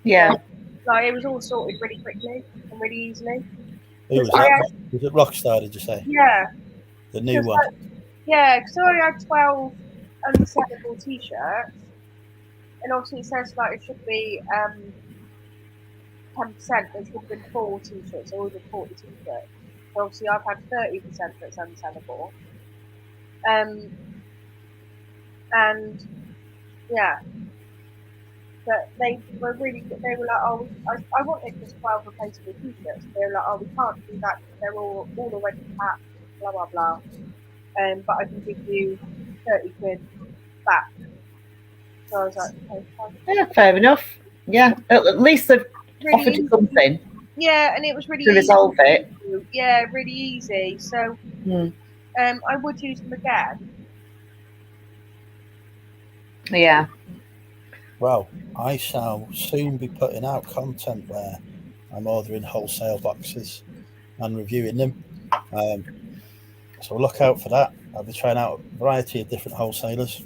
Yeah. Like it was all sorted really quickly and really easily. Who was that? Was it Rockstar, did you say? Yeah. The new one? Yeah, because I had 12 unsellable t-shirts, and obviously it says like it should be 10%, but it should have been 4 t-shirts. I ordered 40 t-shirts. So obviously I've had 30% that's unsellable. And yeah, but they were really good. They were like, oh, I wanted just 12 replaceable t-shirts. They were like, oh, we can't do that because they're all already packed, blah, blah, blah. But I can give you 30 quid back. So I was like, okay, fine. Yeah, fair enough. Yeah, at least they've Really offered you something. Yeah, and it was really to resolve it. Yeah, really easy. So I would use them again. Yeah. Well, I shall soon be putting out content where I'm ordering wholesale boxes and reviewing them. So look out for that. I'll be trying out a variety of different wholesalers.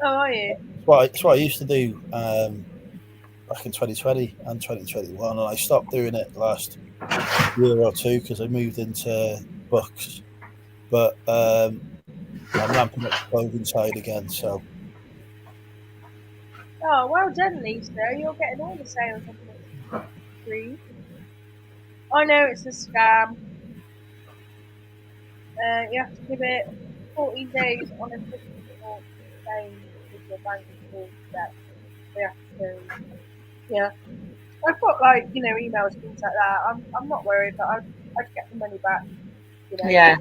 Oh, are you? It's what I used to do back in 2020 and 2021, and I stopped doing it last year or two because I moved into books. But I'm ramping up the clothing side again. So. Oh, well done, Lisa. You're getting all the sales on the screen. I know it's a scam. You have to give it 14 days on a physical exchange with your bank to get. Yeah. I've got emails, things like that. I'm not worried, but I'd get the money back. Yeah,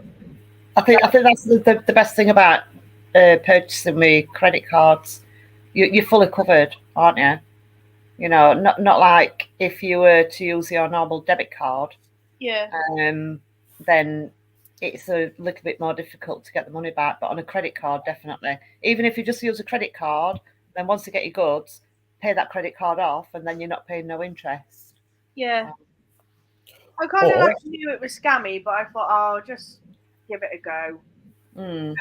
I think that's the best thing about purchasing with credit cards. You're fully covered, aren't you? You know, not like if you were to use your normal debit card. Yeah. Then it's a little bit more difficult to get the money back. But on a credit card, definitely. Even if you just use a credit card, then once you get your goods, pay that credit card off, and then you're not paying no interest. Yeah. I kind of knew it was scammy, but I thought, I'll just give it a go. And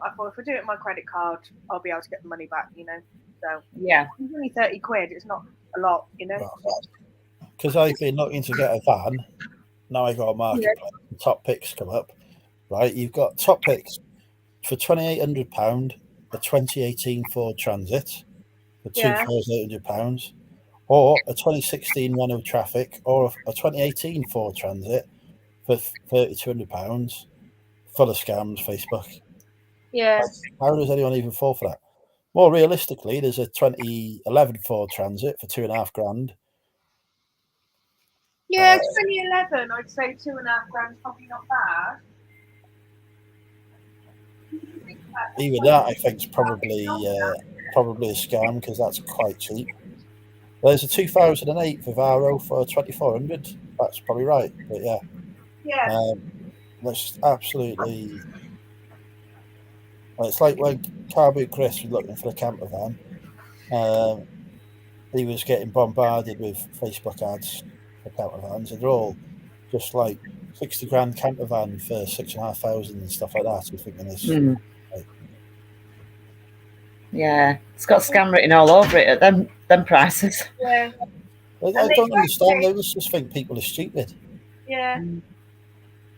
I thought if I do it with my credit card, I'll be able to get the money back, So yeah, it's only 30 quid. It's not a lot, Because I've been looking to get a van. Now I got a marketplace. Yeah. Top picks come up, right? You've got top picks for £2,800, a 2018 Ford Transit for £2,800, or a 2016 Renault Traffic, or a 2018 Ford Transit for £3,200. Full of scams, Facebook. Yeah. How does anyone even fall for that? More realistically, there's a 2011 Ford Transit for £2,500. Yeah, 2011, I'd say £2,500 probably not bad. Even that, I think, is probably a scam because that's quite cheap. There's a 2008 Vivaro for 2,400. That's probably right, but yeah. That's absolutely. It's like when Carboot Chris was looking for a camper van. He was getting bombarded with Facebook ads for camper vans, and they're all just like 60 grand camper van for 6,500 and stuff like that. You're thinking this. Yeah, it's got scam written all over it at them prices. Yeah. I don't understand. I just think people are stupid. Yeah.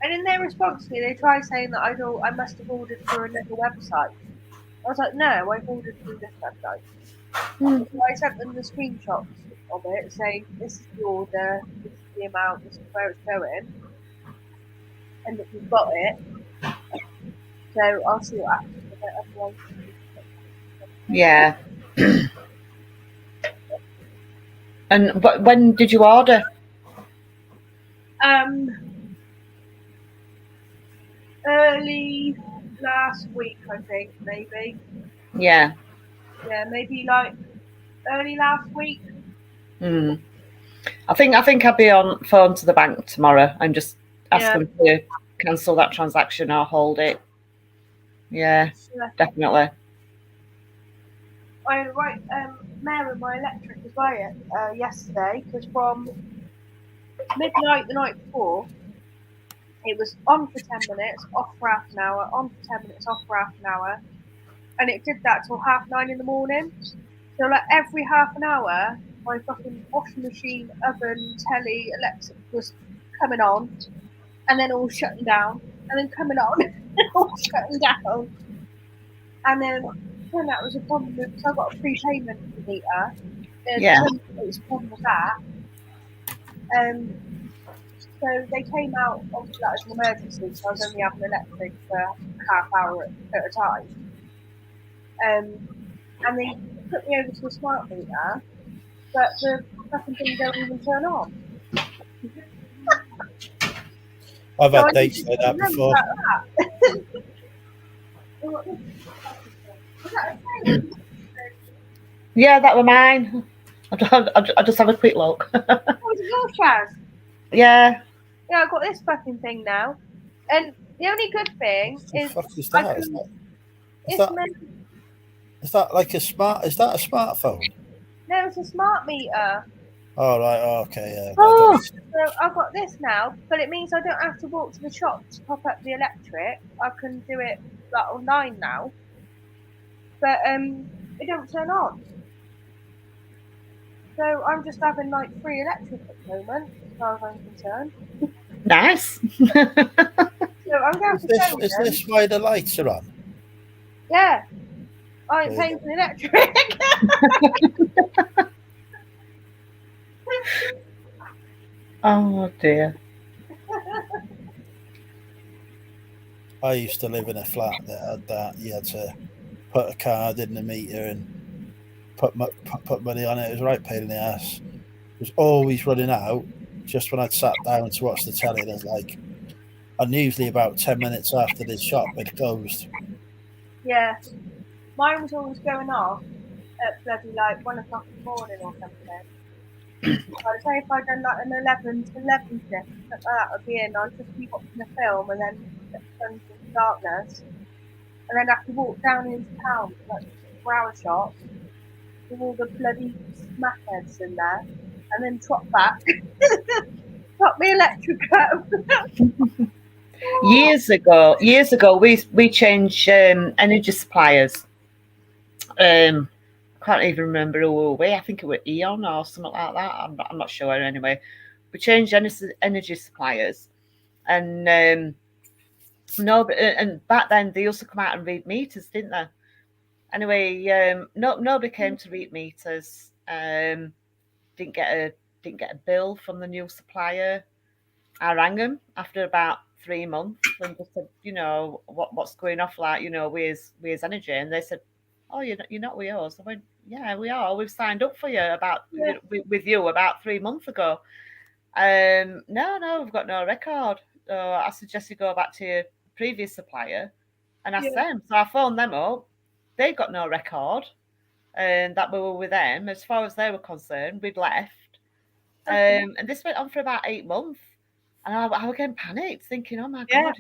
And in their response to me, they try saying that I must have ordered through another website. I was like, no, I've ordered through this website. So I sent them the screenshots of it saying, this is the order, this is the amount, this is where it's going. And that we've got it. So I'll see what happens with it. Otherwise, yeah. And when did you order? Early last week, I think, maybe. Yeah. Yeah, maybe like early last week. I think I'll be on phone to the bank tomorrow and just ask them to cancel that transaction or hold it. Yeah. Definitely. I rang Mary, my electric, as well yesterday, because from midnight the night before, it was on for 10 minutes, off for half an hour, on for 10 minutes, off for half an hour, and it did that till 9:30 in the morning. So like every half an hour, my fucking washing machine, oven, telly, Alexa was coming on, and then all shutting down, and then coming on, and all shutting down. And then that was a problem because I got a prepayment meter. Yeah. It was a problem with that. So they came out, obviously that was an emergency, so I was only having electric for half hour at a time. And they put me over to a smart meter, but the fucking thing don't even turn on. I've had dates like that before. Yeah, that were mine. I'll just have a quick look. Was it yours, Chaz? Yeah. Yeah, I got this fucking thing now. And the only good thing is What the fuck is that? Is that like a smart? Is that a smartphone? No, it's a smart meter. Oh right, okay, yeah. Oh. So I've got this now, but it means I don't have to walk to the shop to top up the electric. I can do it like online now. But it don't turn on. So I'm just having like free electric at the moment, as far as I'm concerned. Nice. So I'm going to show Is this why the lights are on? Yeah. I ain't paying for the electric. Oh dear. I used to live in a flat that had that. You had to put a card in the meter and put money on it. It was a right pain in the ass. It was always running out just when I'd sat down to watch the telly. And usually about 10 minutes after the shop had closed. Yeah. Mine was always going off at bloody like 1 o'clock in the morning or something. I'd say if I'd done like an 11 to 11 shift, that would be in. I'd just be watching a film and then get the sun into darkness. And then have to walk down into town to like the flower shop with all the bloody smackheads in there. And then trot back. Trot the electric up. Years ago, we changed energy suppliers. I can't even remember who we were. I think it was Eon or something like that. I'm not sure. Anyway, we changed energy suppliers, and no, and back then they used to come out and read meters, didn't they? Anyway, nobody came to read meters. Didn't get a bill from the new supplier. I rang them after about 3 months and just said, what's going off, like, with energy, and they said, oh, you're not with us. I went, yeah, we are. We've signed up for you with you about 3 months ago. No, we've got no record. I suggest you go back to your previous supplier and ask them. So I phoned them up. They got no record, and that we were with them. As far as they were concerned, we'd left. And this went on for about 8 months. And I was getting panicked, thinking, "Oh my god,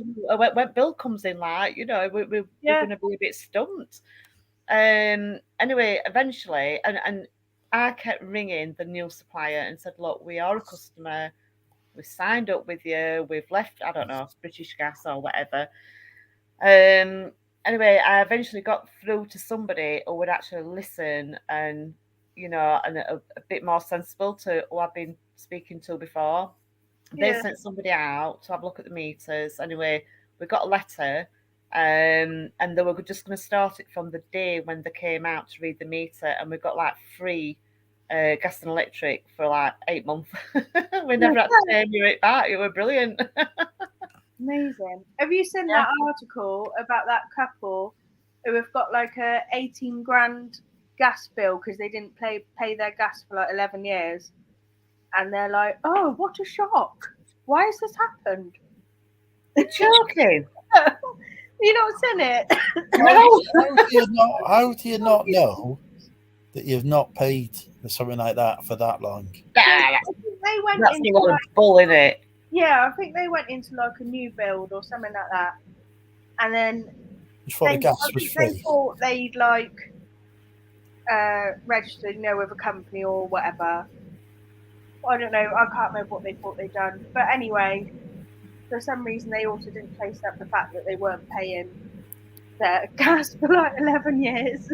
when Bill comes in, like, we're going to be a bit stumped." Anyway, eventually, and I kept ringing the new supplier and said, "Look, we are a customer. We signed up with you. We've left, I don't know, British Gas or whatever." Anyway, I eventually got through to somebody who would actually listen and and a bit more sensible to who I've been speaking to before. They sent somebody out to have a look at the meters. Anyway, we got a letter, and they were just going to start it from the day when they came out to read the meter, and we got like free gas and electric for like 8 months. We never had to pay it back. It was brilliant. Amazing. Have you seen that article about that couple who have got like a 18 grand gas bill because they didn't pay their gas for like 11 years? And they're like, oh, what a shock. Why has this happened? You're joking. You not seen it? How do you not know that you've not paid for something like that for that long? That's a lot of bull, isn't it? Yeah, I think they went into like a new build or something like that. And then the gas was free. They thought they'd like registered, with a company or whatever. I don't know. I can't remember what they thought they'd done. But anyway, for some reason, they also didn't trace up the fact that they weren't paying their gas for like 11 years.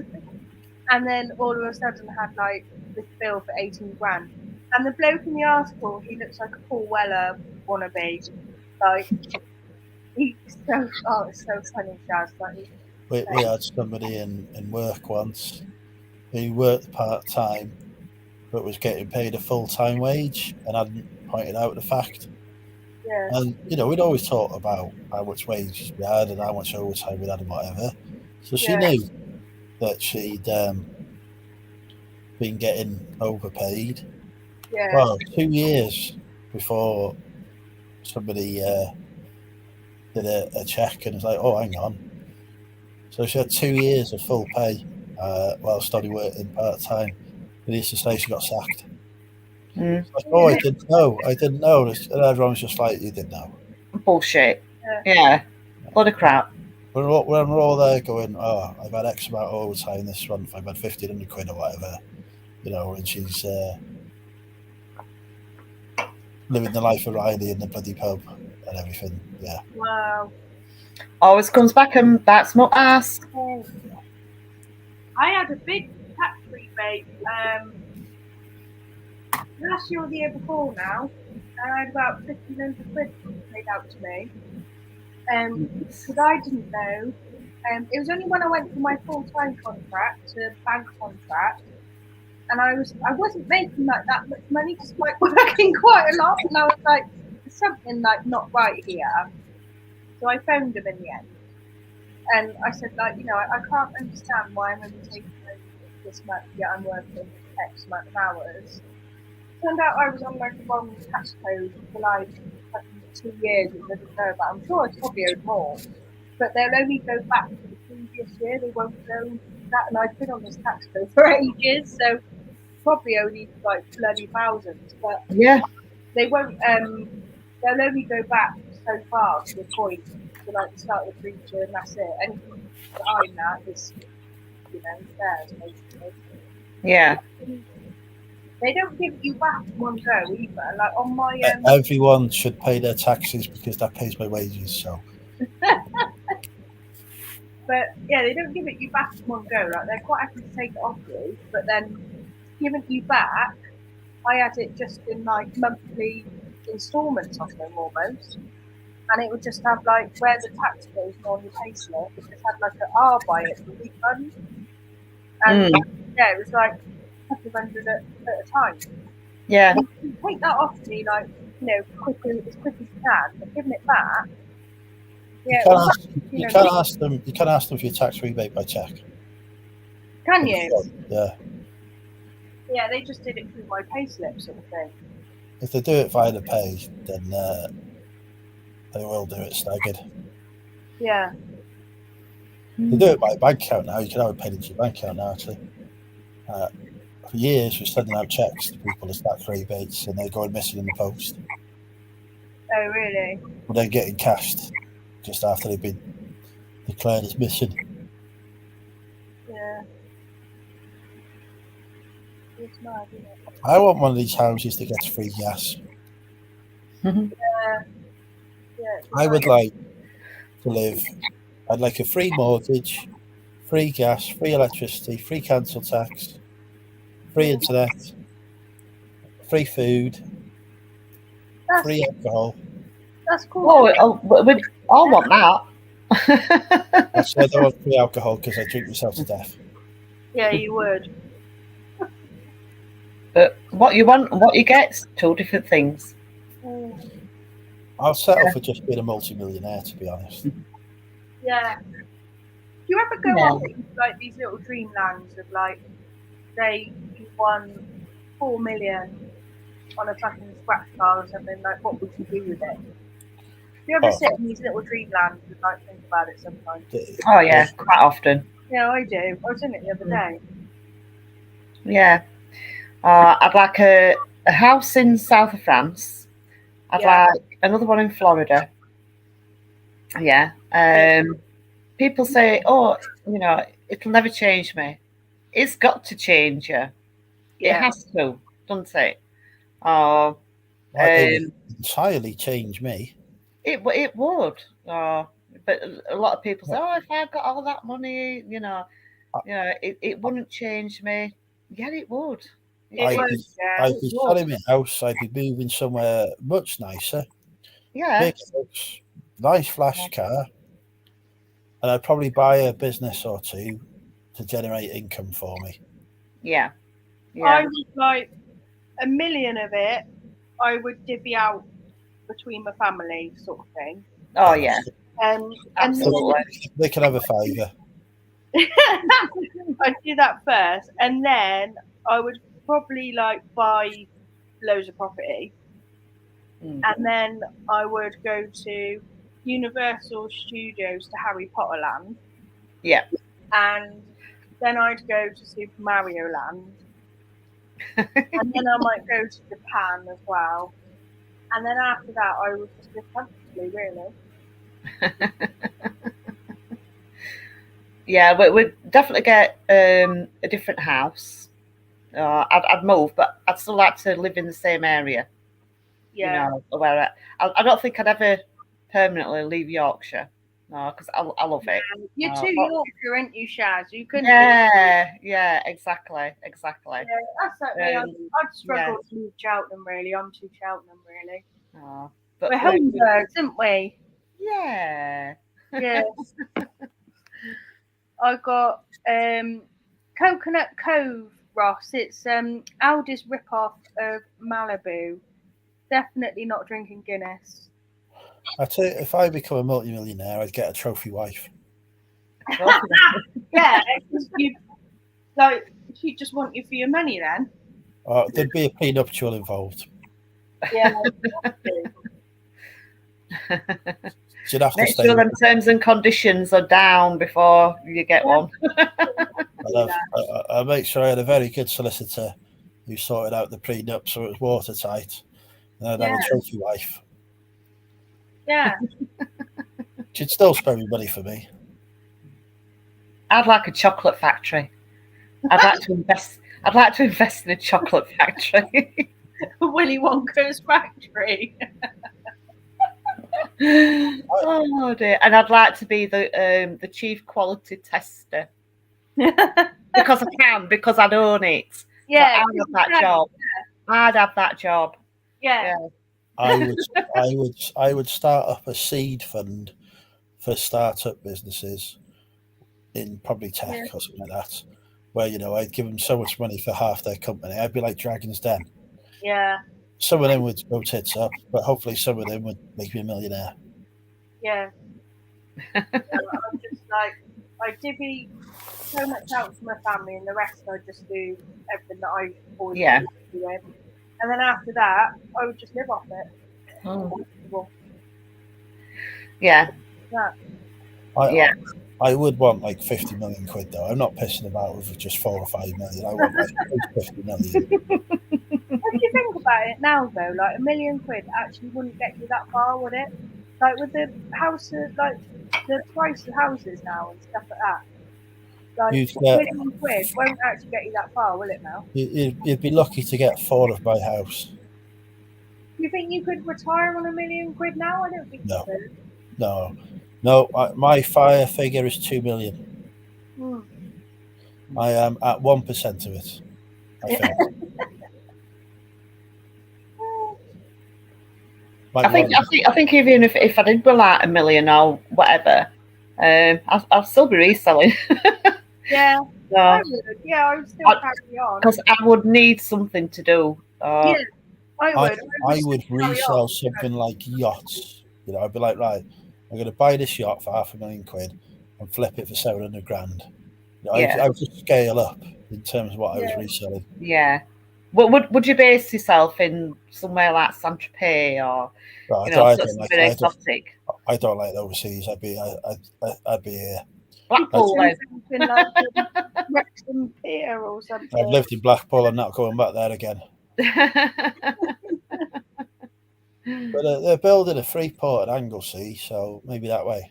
And then all of a sudden had like this bill for 18 grand. And the bloke in the article, he looks like a Paul Weller wannabe. Like, it's so funny, Shaz. Like, we had somebody in work once who worked part-time but was getting paid a full-time wage and hadn't pointed out the fact. Yeah. And, we'd always talk about how much wages we had and how much overtime we had and whatever. So she knew that she'd been getting overpaid. Yeah. Well, 2 years before somebody did a check and was like, oh, hang on. So she had 2 years of full pay while study working part-time. Needless to say, she got sacked. Mm. Like, oh, I didn't know. And everyone was just like, you didn't know. Bullshit. Yeah. What a crap. We're all there going, oh, I've had X amount of overtime this month. I've had 1,500 quid or whatever, and she's living the life of Riley in the bloody pub and everything. Yeah. Wow. Always comes back and bats my ass. I had a big tax rebate last year or the year before now. I had about 1,500 quid paid out to me. Because I didn't know. It was only when I went from my full-time contract to bank contract, and I wasn't making like that much money despite working quite a lot, and I was like, there's something like not right here. So I phoned them in the end, and I said, like, I can't understand why I'm only taking this much, yet I'm working X amount of hours. Turned out I was on like the wrong tax code for like 2 years, which I didn't know about. I'm sure I probably owed more, but they'll only go back to the previous year. They won't go that, and I've been on this tax code for ages, so probably only like bloody thousands. But yeah, they won't. They'll only go back so far to the point to like the start of the previous year, and that's it. Anything behind that is, theirs basically. Yeah. They don't give you back one go either. Like on my everyone should pay their taxes because that pays my wages. So. But yeah, they don't give it you back in one go. Like they're quite happy to take it off you, but then giving you back, I had it just in like monthly instalments of them almost, and it would just have like where the tax goes on your payslip. It just had like an R by it for refund, and yeah, it was like a couple of hundred at a time. Yeah. You take that off me like as quick as you can, but giving it back. Yeah, you can't ask them. You can't ask them for your tax rebate by check. Can you? Yeah. Yeah, they just did it through my payslip sort of thing. If they do it via the pay, then they will do it staggered. Yeah. They do it by bank account now. You can have it paid into your bank account now, actually. For years, we're sending out checks to people as tax rebates, and they're going missing in the post. Oh, really? Well, they're getting cashed just after they've been declared as missing. Yeah. It's mad, isn't it? I want one of these houses that gets free gas. Yeah. I would like to live. I'd like a free mortgage, free gas, free electricity, free council tax, free internet, free food, free alcohol. That's cool. I want that. I said I want free alcohol because I drink myself to death. Yeah, you would. But what you want and what you get, two different things. I'll settle for just being a multi-millionaire, to be honest. Yeah. Do you ever go on like these little dreamlands of like, say you won 4 million on a fucking scratch card or something? Like, what would you do with it? Do you ever sit in these little dreamlands and like think about it sometimes? Oh yeah, quite often. Yeah, I do. I was in it the other day. Yeah. I'd like a house in south of France. I'd like another one in Florida. Yeah. People say, oh, it'll never change me. It's got to change you. Yeah. It has to, doesn't it? It would entirely change me. It would. But a lot of people say, oh, if I got all that money, it wouldn't change me. Yeah, it would. I'd be selling my house. I'd be moving somewhere much nicer. Yeah. Big house, nice flash car. and I'd probably buy a business or two to generate income for me. Yeah. I would like $1 million of it. I would divvy out between my family, sort of thing. Oh yeah. Absolutely. They can have a fiver. I'd do that first, and then I would probably like buy loads of property, and then I would go to Universal Studios to Harry Potter Land. Yeah. And then I'd go to Super Mario Land. And then I might go to Japan as well. And then after that, I would just live comfortably, really. Yeah, we'd definitely get a different house. I'd move, but I'd still like to live in the same area. Yeah. You know, where I don't think I'd ever permanently leave Yorkshire. No, because I love it. You're too Yorkshire, aren't you, Shaz? You couldn't. Yeah, exactly. Yeah, that's like me. I'd struggle to leave Cheltenham, really. I'm too Cheltenham, really. But we're home birds, aren't we? Yeah. Yes. I got Coconut Cove, Ross. It's Aldi's rip-off of Malibu. Definitely not drinking Guinness. I tell you, if I become a multi-millionaire, I'd get a trophy wife. Yeah, she'd just want you for your money then. There'd be a prenuptial involved. Yeah. You'd have to make sure them terms and conditions are down before you get one. I make sure I had a very good solicitor who sorted out the prenup so it was watertight, and I'd have a trophy wife. Yeah. She'd still spend me money for me. I'd like a chocolate factory. I'd like to invest in a chocolate factory. Willy Wonka's factory. Oh dear! And I'd like to be the chief quality tester because I'd own it. Yeah, so I'd have that job. I'd have that job. Yeah. I would start up a seed fund for startup businesses in probably tech or something like that, where I'd give them so much money for half their company. I'd be like Dragon's Den. Yeah. Some of them would go tits up, but hopefully some of them would make me a millionaire. Yeah. I'm just like, I divvy so much out to my family, and the rest I just do everything that I always do with. And then after that, I would just live off it. Yeah. I would want like 50 million quid though. I'm not pissing about with just 4 or 5 million. I want like 50 million. If you think about it now though, like £1 million actually wouldn't get you that far, would it? Like with the houses, like the price of houses now and stuff like that. Like £1 million won't actually get you that far, will it now? You'd be lucky to get 4 of my house. Do you think you could retire on £1 million now? I don't think you could. No. My fire figure is 2 million. I am at 1% of it, I think. I think even if I did pull out $1 million or whatever, I'll still be reselling. Yeah. I would still carry on. Because I would need something to do. I would. I would resell something like yachts. I'd be like, right, I'm going to buy this yacht for £500,000 and flip it for 700 grand. I would just scale up in terms of what I was reselling. Yeah. Would you base yourself in somewhere like Saint-Tropez or something exotic? I don't like overseas. I'd be here. Blackpool, like Wrexham Pier or something. I've lived in Blackpool. I'm not going back there again. But they're building a Freeport at Anglesey, so maybe that way.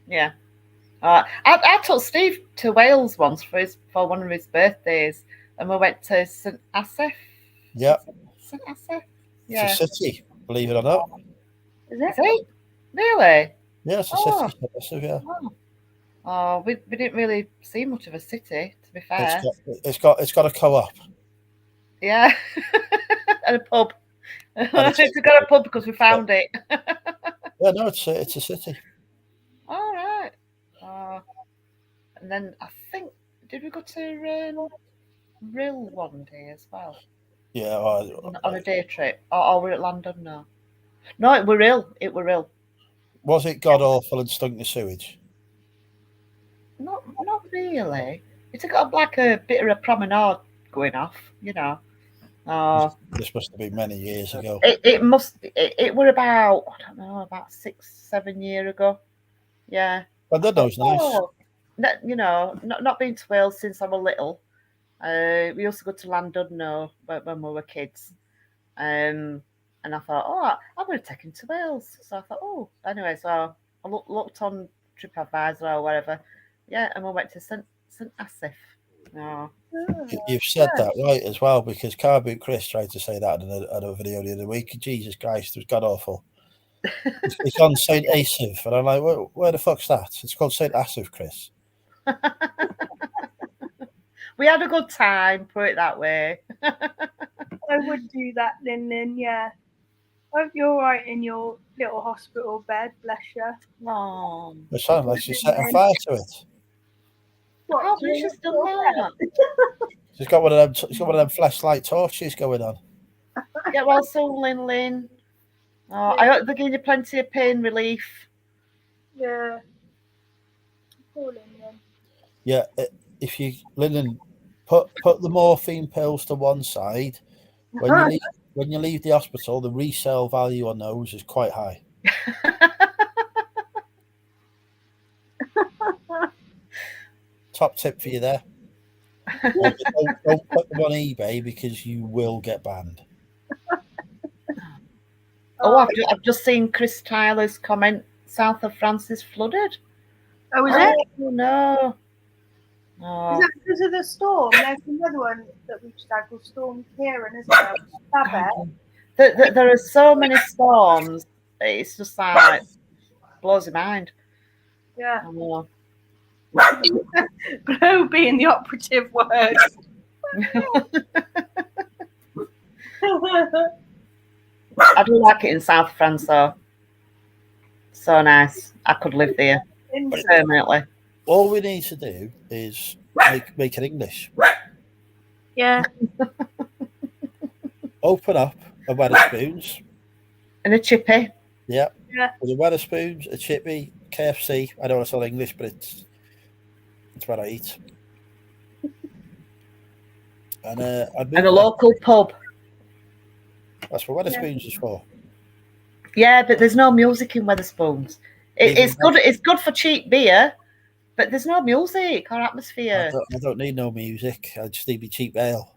Yeah. I took Steve to Wales once for one of his birthdays, and we went to St Asaph. Yeah. St Asaph. Yeah. It's a city, believe it or not. Is it? Really? Yeah, it's a city. Yeah. Oh, we didn't really see much of a city, to be fair. It's got a co-op. Yeah, and a pub. It's got a pub because we found it. Yeah, no, it's a city. And then I think, did we go to Rill one day as well? Yeah, on a day trip, or we're at London now. No, it were ill. It were ill. Was it god awful and stunk the sewage? Not really. It's got like a bit of a promenade going off, you know. This must have been many years ago. It must. It were about, I don't know, about 6-7 years ago. Yeah. But that was nice. You know, not been to Wales since I was little. We used to go to Llandudno when we were kids. And I thought, oh, I'm going to take him to Wales. So I thought, oh, anyway, so I looked on TripAdvisor or whatever. Yeah, and we went to St Asaph. Oh. You've said that right as well, because Car Boot Chris tried to say that in a video the other week. Jesus Christ, it was god awful. It's on St Asaph, and I'm like, where the fuck's that? It's called St Asaph, Chris. We had a good time, put it that way. I would do that, Lynn. Yeah. Hope you're all right in your little hospital bed, bless you. Oh. It sounds like she's setting fire to it. What? How has she done that? She's got one of them. She's got one of them flashlight torches going on. Get well soon, Lynn. Oh, I hope they give you plenty of pain relief. Yeah. Poor Lynn. Yeah, if you, Lynn, put the morphine pills to one side. When you leave the hospital, the resale value on those is quite high. Top tip for you there. Don't put them on eBay because you will get banned. I've just seen Chris Tyler's comment. South of France is flooded. Oh, is it? Oh no. Oh. Is that because of the storm? There's another one that we just had called Storm Kieran, isn't there? There are so many storms. It's just like blows your mind. Yeah. Oh. Blow being the operative word. I do like it in South France though. So nice. I could live there permanently. All we need to do is make it English. Yeah. Open up a Wetherspoons. And a chippy. Yeah. Yeah. With a Wetherspoons, a chippy, KFC. I know it's all English, but it's what I eat. And a local pub. That's what Wetherspoons is for. Yeah, but there's no music in Wetherspoons. It's good. It's good for cheap beer, but there's no music or atmosphere. I don't need no music. I just need me cheap ale.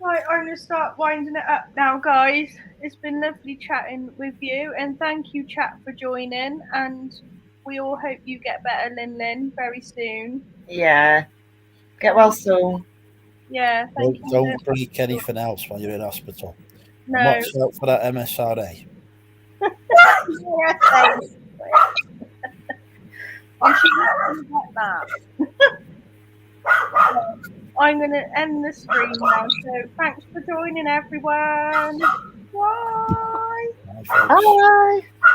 Right, I'm going to start winding it up now, guys. It's been lovely chatting with you, and thank you, chat, for joining. And we all hope you get better, Lynn, very soon. Yeah. Get well soon. Yeah, thank you. Don't break anything else while you're in hospital. No. And watch out for that MSRA. I'm going to end the stream now. So thanks for joining, everyone. Bye. Bye.